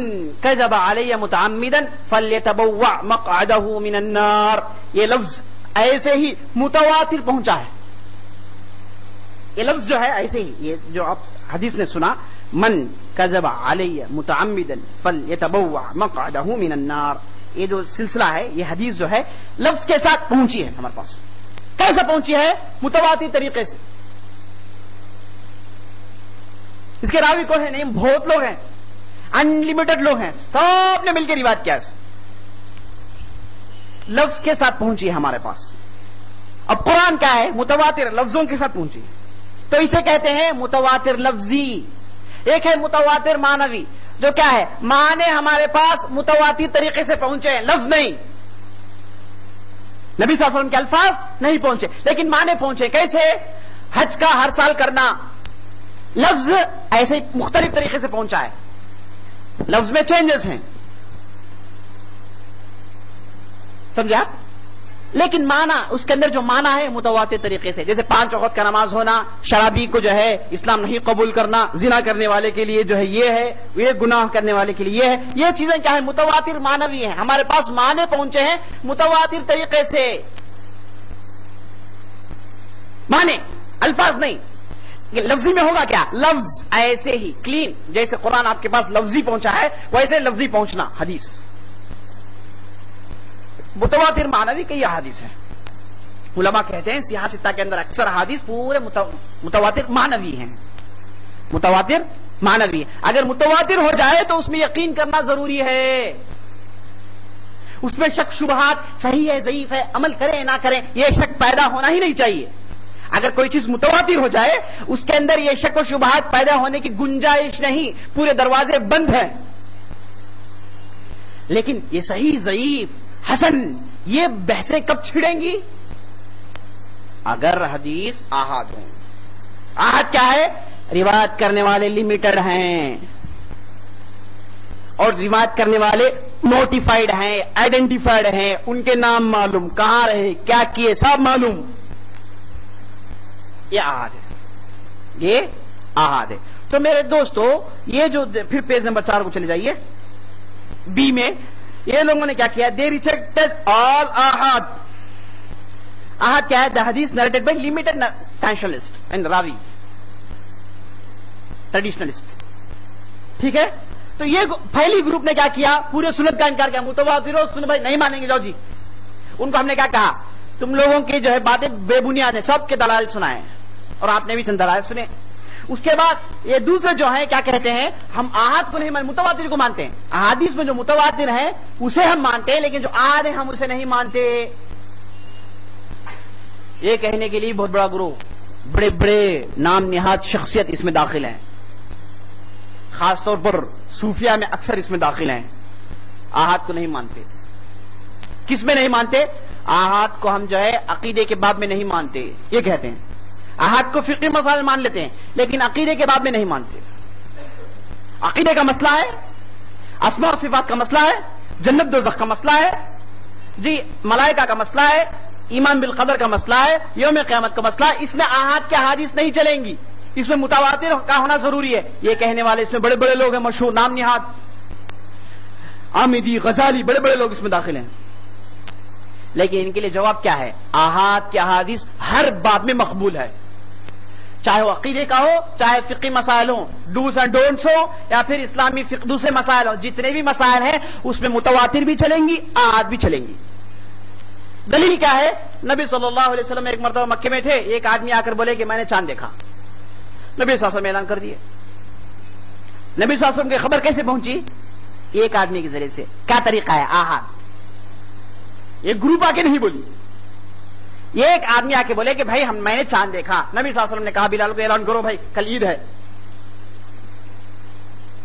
کذب علی متعمدا فلیتبوأ مقعدہ من النار. یہ لفظ ایسے ہی متواتر پہنچا ہے. یہ لفظ جو ہے ایسے ہی, یہ جو آپ حدیث نے سنا, من کذب علی متعمدا فلیتبوأ مقعدہ من النار, یہ جو سلسلہ ہے, یہ حدیث جو ہے لفظ کے ساتھ پہنچی ہے ہمارے پاس. کیسے پہنچی ہے؟ متواتر طریقے سے. اس کے راوی کون ہے؟ نہیں, بہت لوگ ہیں, انلمیٹڈ لوگ ہیں, سب نے مل کے روایت کیا ہے, لفظ کے ساتھ پہنچی ہے ہمارے پاس. اب قرآن کیا ہے؟ متواتر لفظوں کے ساتھ پہنچی, تو اسے کہتے ہیں متواتر لفظی. ایک ہے متواتر معنوی, جو کیا ہے؟ معنی ہمارے پاس متواتر طریقے سے پہنچے ہیں, لفظ نہیں. نبی صلی اللہ علیہ وسلم کے الفاظ نہیں پہنچے لیکن معنی پہنچے. کیسے؟ حج کا ہر سال کرنا, لفظ ایسے مختلف طریقے سے پہنچا ہے, لفظ میں چینجز ہیں, سمجھا؟ لیکن معنی, اس کے اندر جو معنی ہے متواتر طریقے سے. جیسے 5 وقت کا نماز ہونا, شرابی کو جو ہے اسلام نہیں قبول کرنا, زنا کرنے والے کے لیے جو ہے یہ ہے, یہ گناہ کرنے والے کے لیے یہ ہے. یہ چیزیں کیا ہے؟ متواتر معنوی ہیں. ہمارے پاس معنی پہنچے ہیں متواتر طریقے سے, معنی, الفاظ نہیں. لفظی میں ہوگا کیا؟ لفظ ایسے ہی کلین, جیسے قرآن آپ کے پاس لفظی پہنچا ہے ویسے لفظی پہنچنا حدیث. متواتر معنوی کئی احادیث ہیں. علماء کہتے ہیں سیاہ ستہ کے اندر اکثر احادیث پورے متواتر معنوی ہیں. متواتر معنوی. اگر متواتر ہو جائے تو اس میں یقین کرنا ضروری ہے. اس میں شک شبہات, صحیح ہے ضعیف ہے, عمل کریں نہ کریں, یہ شک پیدا ہونا ہی نہیں چاہیے. اگر کوئی چیز متواتر ہو جائے اس کے اندر یہ شک و شبہات پیدا ہونے کی گنجائش نہیں, پورے دروازے بند ہیں. لیکن یہ صحیح ضعیف حسن, یہ بحثیں کب چھڑیں گی؟ اگر حدیث آحاد ہوں. آحاد کیا ہے؟ روایت کرنے والے لمیٹڈ ہیں اور روایت کرنے والے نوٹیفائڈ ہیں, آئیڈینٹیفائڈ ہیں, ان کے نام معلوم, کہاں رہے, کیا کیے, سب معلوم. یہ آحاد ہے, یہ آحاد ہے. تو میرے دوستو, یہ جو پھر پیج نمبر 4 کو چلے جائیے, بی میں یہ لوگوں نے کیا کیا؟ دے ریجیکٹڈ آل آحاد. آحاد کیا ہے؟ دا حدیث narrated by limited translationalist and راوی, ٹریڈیشنلسٹ. ٹھیک ہے, تو یہ پہلی گروپ نے کیا کیا؟ پورے سنت کا انکار کیا. متواتر سن بھائی نہیں مانیں گے, جاؤ جی. ان کو ہم نے کیا کہا؟ تم لوگوں کی جو ہے باتیں بے بنیاد ہیں, سب کے دلائل سنائے, اور آپ نے بھی چند دلائل سنے. اس کے بعد یہ دوسرے جو ہیں کیا کہتے ہیں؟ ہم آحاد کو نہیں مانتے, متواتر کو مانتے ہیں. احادیث میں جو متواتر ہیں اسے ہم مانتے ہیں, لیکن جو آحاد ہیں ہم اسے نہیں مانتے. یہ کہنے کے لیے بہت بڑا گروہ، بڑے بڑے نام نہاد شخصیت اس میں داخل ہیں، خاص طور پر صوفیہ میں اکثر اس میں داخل ہیں، آحاد کو نہیں مانتے۔ کس میں نہیں مانتے؟ آحاد کو ہم جو ہے عقیدے کے باب میں نہیں مانتے، یہ کہتے ہیں آحاد کو فقہی مسائل مان لیتے ہیں لیکن عقیدے کے باب میں نہیں مانتے۔ عقیدے کا مسئلہ ہے، اسماء و صفات کا مسئلہ ہے، جنت دوزخ کا مسئلہ ہے، جی ملائکہ کا مسئلہ ہے، ایمان بالقدر کا مسئلہ ہے، یوم قیامت کا مسئلہ ہے، اس میں آحاد کے احادیث نہیں چلیں گی، اس میں متواتر کا ہونا ضروری ہے۔ یہ کہنے والے اس میں بڑے بڑے لوگ ہیں، مشہور نام نہاد، آمدی، غزالی، بڑے بڑے لوگ اس میں داخل ہیں، لیکن ان کے لیے جواب کیا ہے؟ آحاد کے احادیث ہر باب میں مقبول ہے، چاہے وہ عقیدے کا ہو، چاہے فقہی مسائل ہوں، ڈوز اینڈ ڈونٹس ہو، یا پھر اسلامی دوسرے مسائل ہوں، جتنے بھی مسائل ہیں اس میں متواتر بھی چلیں گی، آحاد بھی چلیں گی۔ دلیل کیا ہے؟ نبی صلی اللہ علیہ وسلم ایک مرتبہ مکے میں تھے، ایک آدمی آ کر بولے کہ میں نے چاند دیکھا، نبی صلی اللہ علیہ وسلم اعلان کر دیے۔ نبی صلی اللہ علیہ وسلم کی خبر کیسے پہنچی؟ ایک آدمی کے ذریعے سے۔ کیا طریقہ ہے؟ آحاد، ایک گروپ آ کے نہیں بولی، یہ ایک آدمی آ کے بولے کہ بھائی میں نے چاند دیکھا، نبی صلی اللہ علیہ وسلم نے کہا بلال کو اعلان کرو بھائی کل عید ہے۔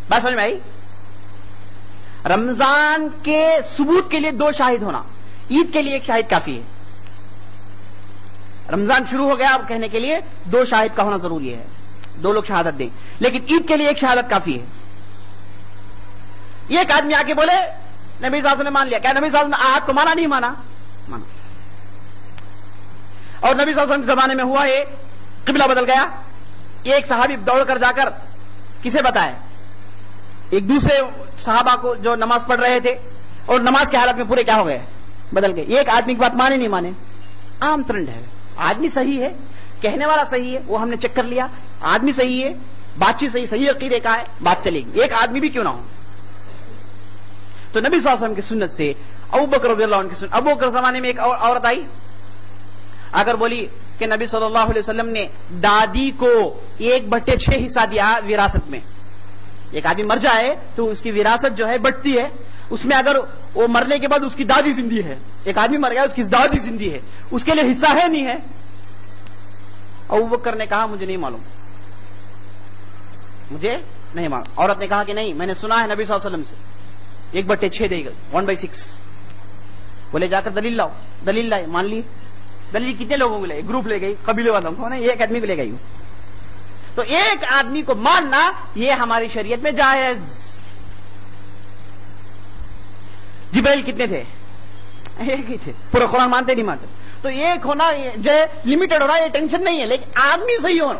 بات سمجھ میں آئی؟ رمضان کے ثبوت کے لیے دو شاہد ہونا، عید کے لیے ایک شاہد کافی ہے۔ رمضان شروع ہو گیا اب کہنے کے لیے دو شاہد کا ہونا ضروری ہے، دو لوگ شہادت دیں، لیکن عید کے لیے ایک شہادت کافی ہے۔ ایک آدمی آ کے بولے نبی صلی اللہ علیہ وسلم نے مان لیا، کیا نبی صلی اللہ علیہ وسلم نے آحاد کو مانا نہیں مانا؟ مانا۔ اور نبی صلی اللہ علیہ وسلم کے زمانے میں ہوا یہ قبلہ بدل گیا، ایک صحابی دوڑ کر جا کر کسے بتائے؟ ایک دوسرے صحابہ کو جو نماز پڑھ رہے تھے، اور نماز کی حالت میں پورے کیا ہو گئے؟ بدل گئے۔ ایک آدمی کی بات مانے نہیں مانے؟ عام ٹرینڈ ہے، آدمی صحیح ہے، کہنے والا صحیح ہے، وہ ہم نے چیک کر لیا، آدمی صحیح ہے، بات چیت صحیح، صحیح عقیدے کا ہے، بات چلے گی، ایک آدمی بھی کیوں نہ ہو۔ تو نبی صلی اللہ علیہ وسلم کی سنت سے ابو بکر رضی اللہ عنہ کی سنت، ابو بکر زمانے میں ایک عورت آئی، اگر بولی کہ نبی صلی اللہ علیہ وسلم نے دادی کو 1/6 حصہ دیا وراثت میں۔ ایک آدمی مر جائے تو اس کی وراثت جو ہے بٹتی ہے، اس میں اگر وہ مرنے کے بعد اس کی دادی زندی ہے، ایک آدمی مر گیا اس کی دادی زندی ہے، اس کے لیے حصہ ہے نہیں ہے؟ ابو بکر نے کہا مجھے نہیں معلوم، مجھے نہیں معلوم۔ عورت نے کہا کہ نہیں، میں نے سنا ہے نبی صلی اللہ علیہ وسلم سے 1/6 دے گا، 1/6۔ بولے جا کر دلیل لاؤ، دلیل لائے، مان لی۔ دلیل کتنے لوگوں کو لے گئی؟ گروپ لے گئی، قبیلے والوں کو نہیں، ایک آدمی کو لے گئی۔ تو ایک آدمی کو ماننا یہ ہماری شریعت میں جائز۔ جبریل کتنے تھے؟ ایک ہی تھے، پورا قرآن مانتے نہیں مانتے؟ تو ایک ہونا جو لمیٹڈ ہو رہا ہے، یہ ٹینشن نہیں ہے، لیکن آدمی صحیح ہونا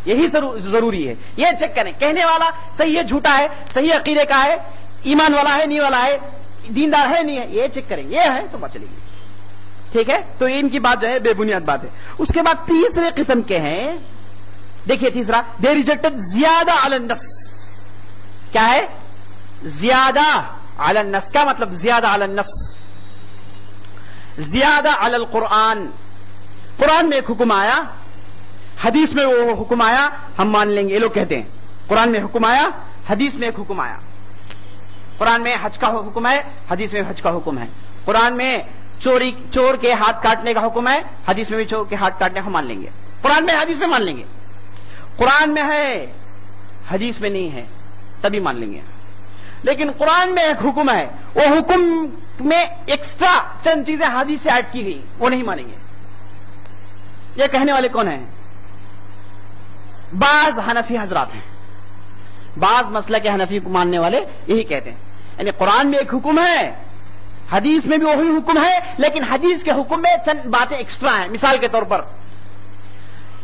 یہی ضروری ہے۔ یہ چیک کریں کہنے والا صحیح ہے جھوٹا ہے، صحیح عقیدے کا ہے، ایمان والا ہے نہیں والا ہے، دیندار ہے نہیں ہے، یہ چیک کریں، یہ ہے تو بات چلے گی، ٹھیک ہے؟ تو ان کی بات جو ہے بے بنیاد بات ہے۔ اس کے بعد تیسرے قسم کے ہیں، دیکھیے تیسرا، دے ریجیکٹڈ زیادہ علی النص۔ کیا ہے؟ زیادہ علی النص کا مطلب زیادہ علی النص، زیادہ علی القرآن۔ قرآن میں ایک حکم آیا، حدیث میں وہ حکم آیا، ہم مان لیں گے، یہ لوگ کہتے ہیں قرآن میں حکم آیا، حدیث میں ایک حکم آیا۔ قرآن میں حج کا حکم ہے، حدیث میں حج کا حکم ہے۔ قرآن میں چور کے ہاتھ کاٹنے کا حکم ہے، حدیث میں بھی چور کے ہاتھ کاٹنے کا مان لیں گے۔ قرآن میں حدیث میں مان لیں گے، قرآن میں ہے حدیث میں نہیں ہے تبھی مان لیں گے۔ لیکن قرآن میں ایک حکم ہے، وہ حکم میں ایکسٹرا چند چیزیں حدیث سے ایڈ کی گئی، وہ نہیں مانیں گے۔ یہ کہنے والے کون ہیں؟ بعض حنفی حضرات ہیں، بعض مسلک کے حنفی کو ماننے والے یہی کہتے ہیں، یعنی قرآن میں ایک حکم ہے، حدیث میں بھی وہی حکم ہے، لیکن حدیث کے حکم میں چند باتیں ایکسٹرا ہیں۔ مثال کے طور پر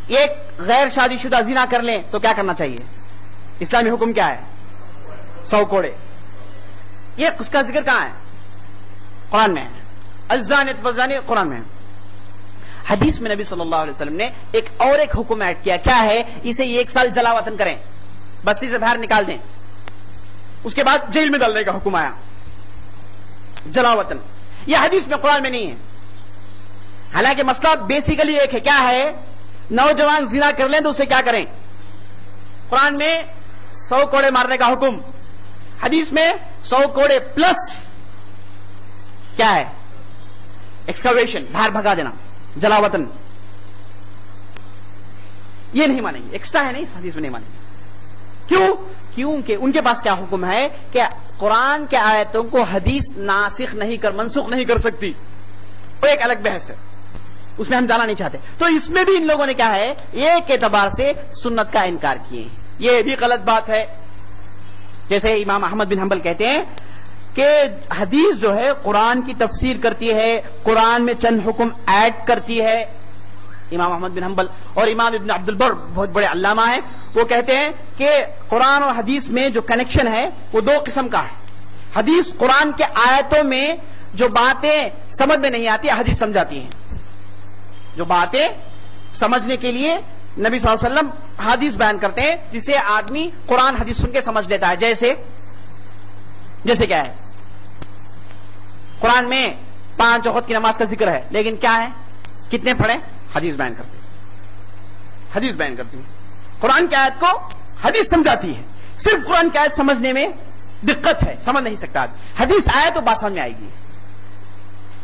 ایک غیر شادی شدہ زنا کر لیں تو کیا کرنا چاہیے؟ اسلامی حکم کیا ہے؟ 100 کوڑے۔ یہ اس کا ذکر کہاں ہے؟ قرآن میں ہے، الزانیۃ والزانی قرآن میں ہے۔ حدیث میں نبی صلی اللہ علیہ وسلم نے ایک حکم ایڈ کیا، کیا ہے؟ اسے 1 سال جلا وطن کریں، بستی سے باہر نکال دیں، اس کے بعد جیل میں ڈالنے کا حکم آیا، جلا وطن۔ یہ حدیث میں قرآن میں نہیں ہے، حالانکہ مسئلہ بیسیکلی ایک ہے، کیا ہے؟ نوجوان زنا کر لیں تو اسے کیا کریں؟ قرآن میں 100 کوڑے مارنے کا حکم، حدیث میں 100 کوڑے پلس کیا ہے؟ ایکسکاویشن، باہر بھگا دینا، جلا وطن۔ یہ نہیں مانیں گے، ایکسٹرا ہے نہیں، اس حدیث میں نہیں مانیں گے. کیوں؟ کیونکہ ان کے پاس کیا حکم ہے کہ قرآن کے آیتوں کو حدیث ناسخ نہیں منسوخ نہیں کر سکتی. وہ ایک الگ بحث ہے، اس میں ہم جانا نہیں چاہتے. تو اس میں بھی ان لوگوں نے کیا ہے، ایک اعتبار سے سنت کا انکار کیے. یہ بھی غلط بات ہے. جیسے امام احمد بن حنبل کہتے ہیں کہ حدیث جو ہے قرآن کی تفسیر کرتی ہے، قرآن میں چند حکم ایڈ کرتی ہے. امام احمد بن حنبل اور امام ابن عبد البر بہت بڑے علامہ ہیں، وہ کہتے ہیں کہ قرآن اور حدیث میں جو کنیکشن ہے وہ دو قسم کا ہے. حدیث قرآن کے آیتوں میں جو باتیں سمجھ میں نہیں آتی حدیث سمجھاتی ہیں. جو باتیں سمجھنے کے لیے نبی صلی اللہ علیہ وسلم حدیث بیان کرتے ہیں جسے آدمی قرآن حدیث سن کے سمجھ لیتا ہے. جیسے کیا ہے، قرآن میں 5 وقت کی نماز کا ذکر ہے، لیکن کیا ہے، کتنے پڑھیں، حدیث بیان کرتے ہیں. حدیث بیان کرتی ہے، قرآن کی آیت کو حدیث سمجھاتی ہے. صرف قرآن کی آیت سمجھنے میں دقت ہے، سمجھ نہیں سکتا. حدیث آئے تو بات سمجھ میں آئے گی.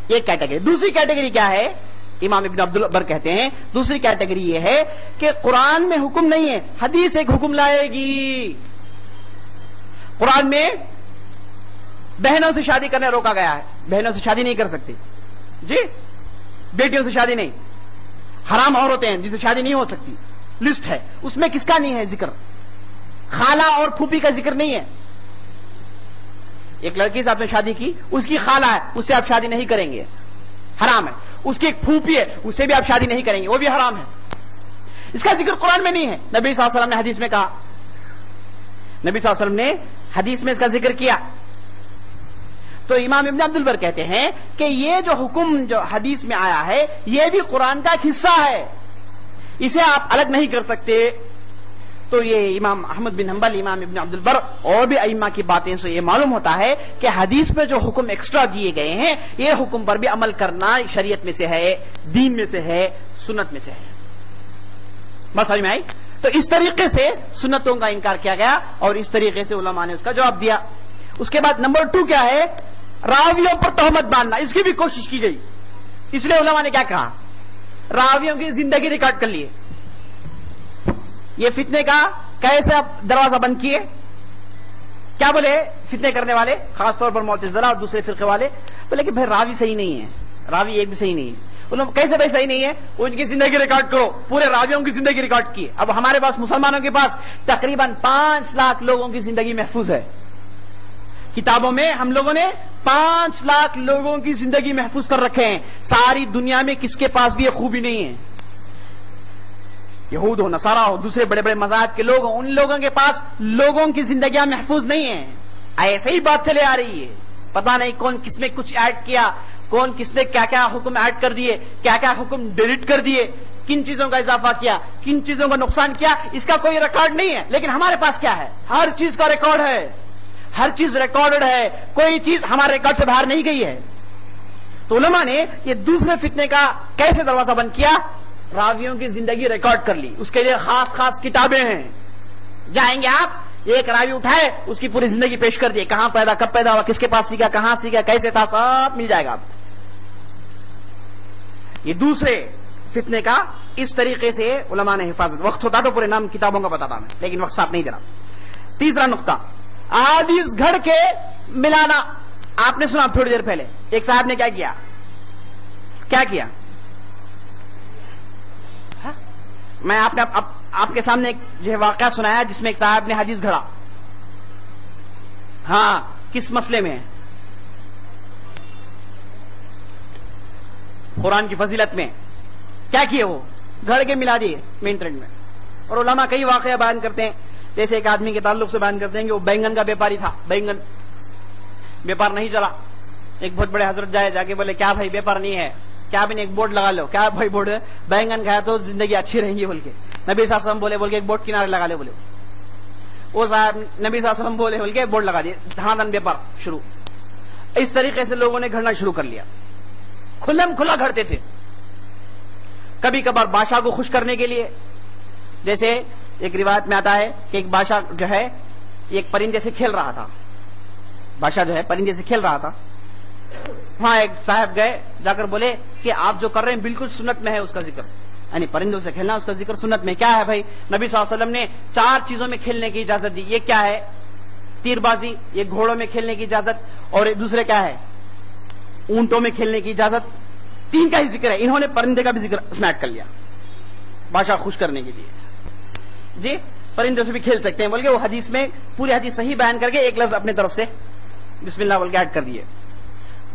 ایک کیٹیگری. دوسری کیٹیگری کیا ہے، امام ابن عبد البر کہتے ہیں دوسری کیٹیگری یہ ہے کہ قرآن میں حکم نہیں ہے، حدیث ایک حکم لائے گی. قرآن میں بہنوں سے شادی کرنے روکا گیا ہے، بہنوں سے شادی نہیں کر سکتی جی، بیٹیوں سے شادی نہیں، حرام عورتیں ہیں جن سے شادی نہیں ہو سکتی، لسٹ ہے. اس میں کس کا نہیں ہے ذکر، خالہ اور پھوپھی کا ذکر نہیں ہے. ایک لڑکی سے آپ نے شادی کی، اس کی خالہ ہے، اس سے آپ شادی نہیں کریں گے، حرام ہے. اس کی ایک پھوپھی ہے، اس سے بھی آپ شادی نہیں کریں گے، وہ بھی حرام ہے. اس کا ذکر قرآن میں نہیں ہے. نبی صلی اللہ علیہ وسلم نے حدیث میں کہا، نبی صلی اللہ علیہ وسلم نے حدیث میں اس کا ذکر کیا. تو امام ابن عبد البر کہتے ہیں کہ یہ جو حکم جو حدیث میں آیا ہے یہ بھی قرآن کا ایک حصہ ہے، اسے آپ الگ نہیں کر سکتے. تو یہ امام احمد بن حنبل، امام ابن عبد البر اور بھی ائمہ کی باتیں سے یہ معلوم ہوتا ہے کہ حدیث میں جو حکم ایکسٹرا دیے گئے ہیں یہ حکم پر بھی عمل کرنا شریعت میں سے ہے، دین میں سے ہے، سنت میں سے ہے. بس سمجھ میں آئی؟ تو اس طریقے سے سنتوں کا انکار کیا گیا اور اس طریقے سے علماء نے اس کا جواب دیا. اس کے بعد نمبر 2 کیا ہے، راویوں پر تہمت باندھنا. اس کی بھی کوشش کی گئی. اس لیے علماء نے کیا کہا، راویوں کی زندگی ریکارڈ کر لیے. یہ فتنے کا کیسے آپ دروازہ بند کیے. کیا بولے فتنے کرنے والے، خاص طور پر معتزلہ اور دوسرے فرقے والے، بولے کہ بھائی راوی صحیح نہیں ہے، راوی ایک بھی صحیح نہیں ہے. کیسے بھائی صحیح نہیں ہے، ان کی زندگی ریکارڈ کرو. پورے راویوں کی زندگی ریکارڈ کی. اب ہمارے پاس مسلمانوں کے پاس تقریباً 5 لاکھ لوگوں کی زندگی محفوظ ہے. کتابوں میں ہم لوگوں نے 5 لاکھ لوگوں کی زندگی محفوظ کر رکھے ہیں. ساری دنیا میں کس کے پاس بھی یہ خوبی نہیں ہے. یہود ہو، نصارہ ہو، دوسرے بڑے بڑے مذاہب کے لوگ ہوں، ان لوگوں کے پاس لوگوں کی زندگیاں محفوظ نہیں ہیں. ایسے ہی بات چلے آ رہی ہے. پتہ نہیں کون کس میں کچھ ایڈ کیا، کون کس نے کیا کیا حکم ایڈ کر دیے، کیا کیا حکم ڈیلیٹ کر دیے، کن چیزوں کا اضافہ کیا، کن چیزوں کا نقصان کیا. اس کا کوئی ریکارڈ نہیں ہے. لیکن ہمارے پاس کیا ہے، ہر چیز کا ریکارڈ ہے، ہر چیز ریکارڈڈ ہے. کوئی چیز ہمارے ریکارڈ سے باہر نہیں گئی ہے. تو علماء نے یہ دوسرے فتنے کا کیسے دروازہ بند کیا، راویوں کی زندگی ریکارڈ کر لی. اس کے لیے خاص خاص کتابیں ہیں. جائیں گے آپ، ایک راوی اٹھائے اس کی پوری زندگی پیش کر دیے، کہاں پیدا، کب پیدا ہوا، کس کے پاس سیکھا، کہاں سیکھا، کیسے تھا، سب مل جائے گا آپ. یہ دوسرے فتنے کا اس طریقے سے علماء نے حفاظت. وقت ہوتا تو پورے نام کتابوں کا بتاتا میں، لیکن وقت ساتھ نہیں دے رہا. تیسرا نقطہ، احادیث گھڑ کے ملانا. آپ نے سنا تھوڑی دیر پہلے ایک صاحب نے کیا کیا میں آپ کے سامنے جو ہے واقعہ سنایا جس میں ایک صاحب نے حدیث گھڑا. ہاں، کس مسئلے میں، قرآن کی فضیلت میں. کیا کیے وہ، گھڑ کے ملا دیے مین ٹرینڈ میں. اور علماء کئی واقعہ بیان کرتے ہیں. جیسے ایک آدمی کے تعلق سے بیان کرتے ہیں کہ وہ بینگن کا بیپاری تھا، بینگن بیپار نہیں چلا. ایک بہت بڑے حضرت جا کے بولے کیا بھائی بیپار نہیں ہے، کیا بھی نہیں ایک بورڈ لگا لو. کیا بھائی بورڈ، بینگن کھایا تو زندگی اچھی رہیں گی بول کے. نبی صلی اللہ علیہ وسلم بول کے ایک بورڈ کنارے لگا لے. بولے وہ صاحب نبی صلی اللہ علیہ وسلم بول کے بورڈ لگا دیے، دھان بیپار شروع. اس طریقے سے لوگوں نے گھڑنا شروع کر لیا. کھلم کھلا گھڑتے تھے. کبھی کبھار بادشاہ کو خوش کرنے کے لیے، جیسے ایک روایت میں آتا ہے کہ ایک بادشاہ جو ہے ایک پرندے سے کھیل رہا تھا. بادشاہ جو ہے پرندے سے کھیل رہا تھا. وہاں ایک صاحب گئے، جا کر بولے کہ آپ جو کر رہے ہیں بالکل سنت میں ہے اس کا ذکر. یعنی پرندوں سے کھیلنا، اس کا ذکر سنت میں کیا ہے بھائی؟ نبی صلی اللہ علیہ وسلم نے 4 چیزوں میں کھیلنے کی اجازت دی. یہ کیا ہے؟ تیر بازی، یہ گھوڑوں میں کھیلنے کی اجازت، اور دوسرے کیا ہے؟ اونٹوں میں کھیلنے کی اجازت. 3 کا ہی ذکر ہے. انہوں نے پرندے کا بھی ذکر اس میں ایڈ کر لیا بادشاہ خوش کرنے کے لیے. جی پرندوں سے بھی کھیل سکتے ہیں بول کے وہ حدیث میں پوری حدیث صحیح بیان کر کے ایک لفظ اپنی طرف سے بسم اللہ بول کے ایڈ کر دیے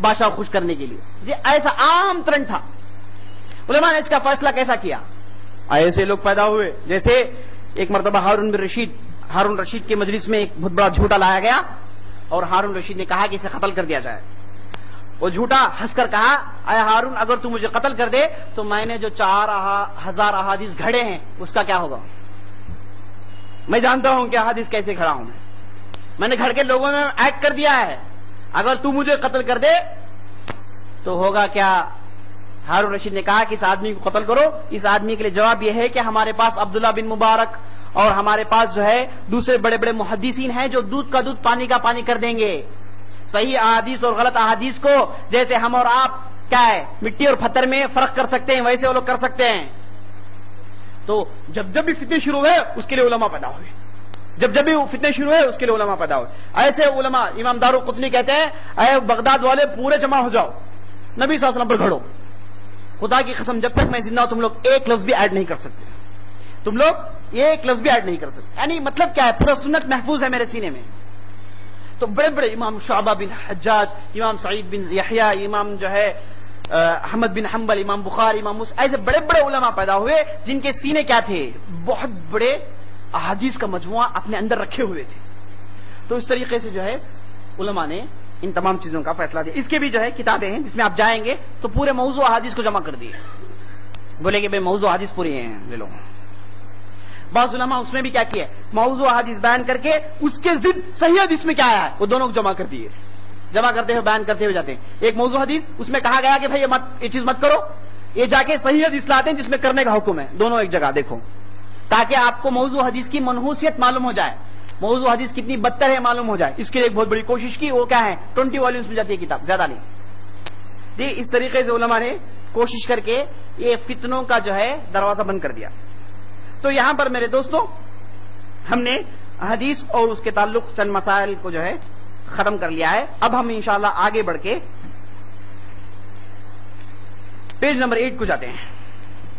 بادشاہ خوش کرنے کے لیے. جی ایسا عام ٹرینڈ تھا. علماء نے اس کا فیصلہ کیسا کیا؟ ایسے لوگ پیدا ہوئے جیسے ایک مرتبہ ہارون رشید کے مجلس میں ایک بہت بڑا جھوٹا لایا گیا اور ہارون رشید نے کہا کہ اسے قتل کر دیا جائے. وہ جھوٹا ہنس کر کہا اے ہارون اگر تو مجھے قتل کر دے تو میں نے جو 4000 احادیث گھڑے ہیں اس کا کیا ہوگا؟ میں جانتا ہوں کہ احادیث کیسے کھڑا ہوں میں نے گھڑ کے لوگوں میں ایڈ کر دیا ہے. اگر تو مجھے قتل کر دے تو ہوگا کیا؟ ہارون رشید نے کہا کہ اس آدمی کو قتل کرو. اس آدمی کے لیے جواب یہ ہے کہ ہمارے پاس عبداللہ بن مبارک اور ہمارے پاس جو ہے دوسرے بڑے بڑے محدثین ہیں جو دودھ کا دودھ پانی کا پانی کر دیں گے. صحیح احادیث اور غلط احادیث کو جیسے ہم اور آپ کیا ہے مٹی اور پتھر میں فرق کر سکتے ہیں ویسے وہ لوگ کر سکتے ہیں. تو جب جب بھی فتنے شروع ہوئے اس کے لیے علماء پیدا ہوئے. جب جب بھی فتنے شروع ہوئے اس کے لیے علماء پیدا ہوئے. ایسے علماء امام دارقطنی کہتے ہیں اے بغداد والے پورے جمع ہو جاؤ نبی صلی اللہ علیہ وسلم پر گھڑو. خدا کی قسم جب تک میں زندہ ہوں تم لوگ ایک لفظ بھی ایڈ نہیں کر سکتے. تم لوگ ایک لفظ بھی ایڈ نہیں کر سکتے. یعنی مطلب کیا ہے؟ پورا سنت محفوظ ہے میرے سینے میں. تو بڑے بڑے امام شعبہ بن حجاج، امام سعید بن یحییٰ، امام جو ہے احمد بن حنبل، امام بخاری، امام مسلم، ایسے بڑے بڑے علماء پیدا ہوئے جن کے سینے کیا تھے؟ بہت بڑے احادیث کا مجموعہ اپنے اندر رکھے ہوئے تھے. تو اس طریقے سے جو ہے علماء نے ان تمام چیزوں کا فیصلہ دیا. اس کے بھی جو ہے کتابیں ہیں جس میں آپ جائیں گے تو پورے موضوع احادیث کو جمع کر دیے. بولے کہ بھائی موضوع احادیث پوری ہیں لے لو. بعض علماء اس میں بھی کیا کیا ہے موضوع حدیث بیان کر کے اس کے ضد صحیح حدیث میں کیا آیا ہے وہ دونوں کو جمع کر دیے. جمع کرتے ہوئے بیان کرتے ہوئے جاتے ہیں. ایک موضوع حدیث اس میں کہا گیا کہ بھائی یہ چیز مت کرو، یہ جا کے صحیح حدیث لاتے ہیں جس میں کرنے کا حکم ہے. دونوں ایک جگہ دیکھو تاکہ آپ کو موضوع حدیث کی منحوسیت معلوم ہو جائے، موضوع حدیث کتنی بدتر ہے معلوم ہو جائے. اس کے لیے ایک بہت بڑی کوشش کی. وہ کیا ہے 20 والیومز میں جاتی ہے کتاب، زیادہ نہیں. جی اس طریقے سے علماء نے کوشش کر کے یہ فتنوں کا جو ہے دروازہ بند کر دیا. تو یہاں پر میرے دوستوں ہم نے حدیث اور اس کے تعلق چند مسائل کو جو ہے ختم کر لیا ہے. اب ہم انشاءاللہ آگے بڑھ کے پیج نمبر 8 کو جاتے ہیں.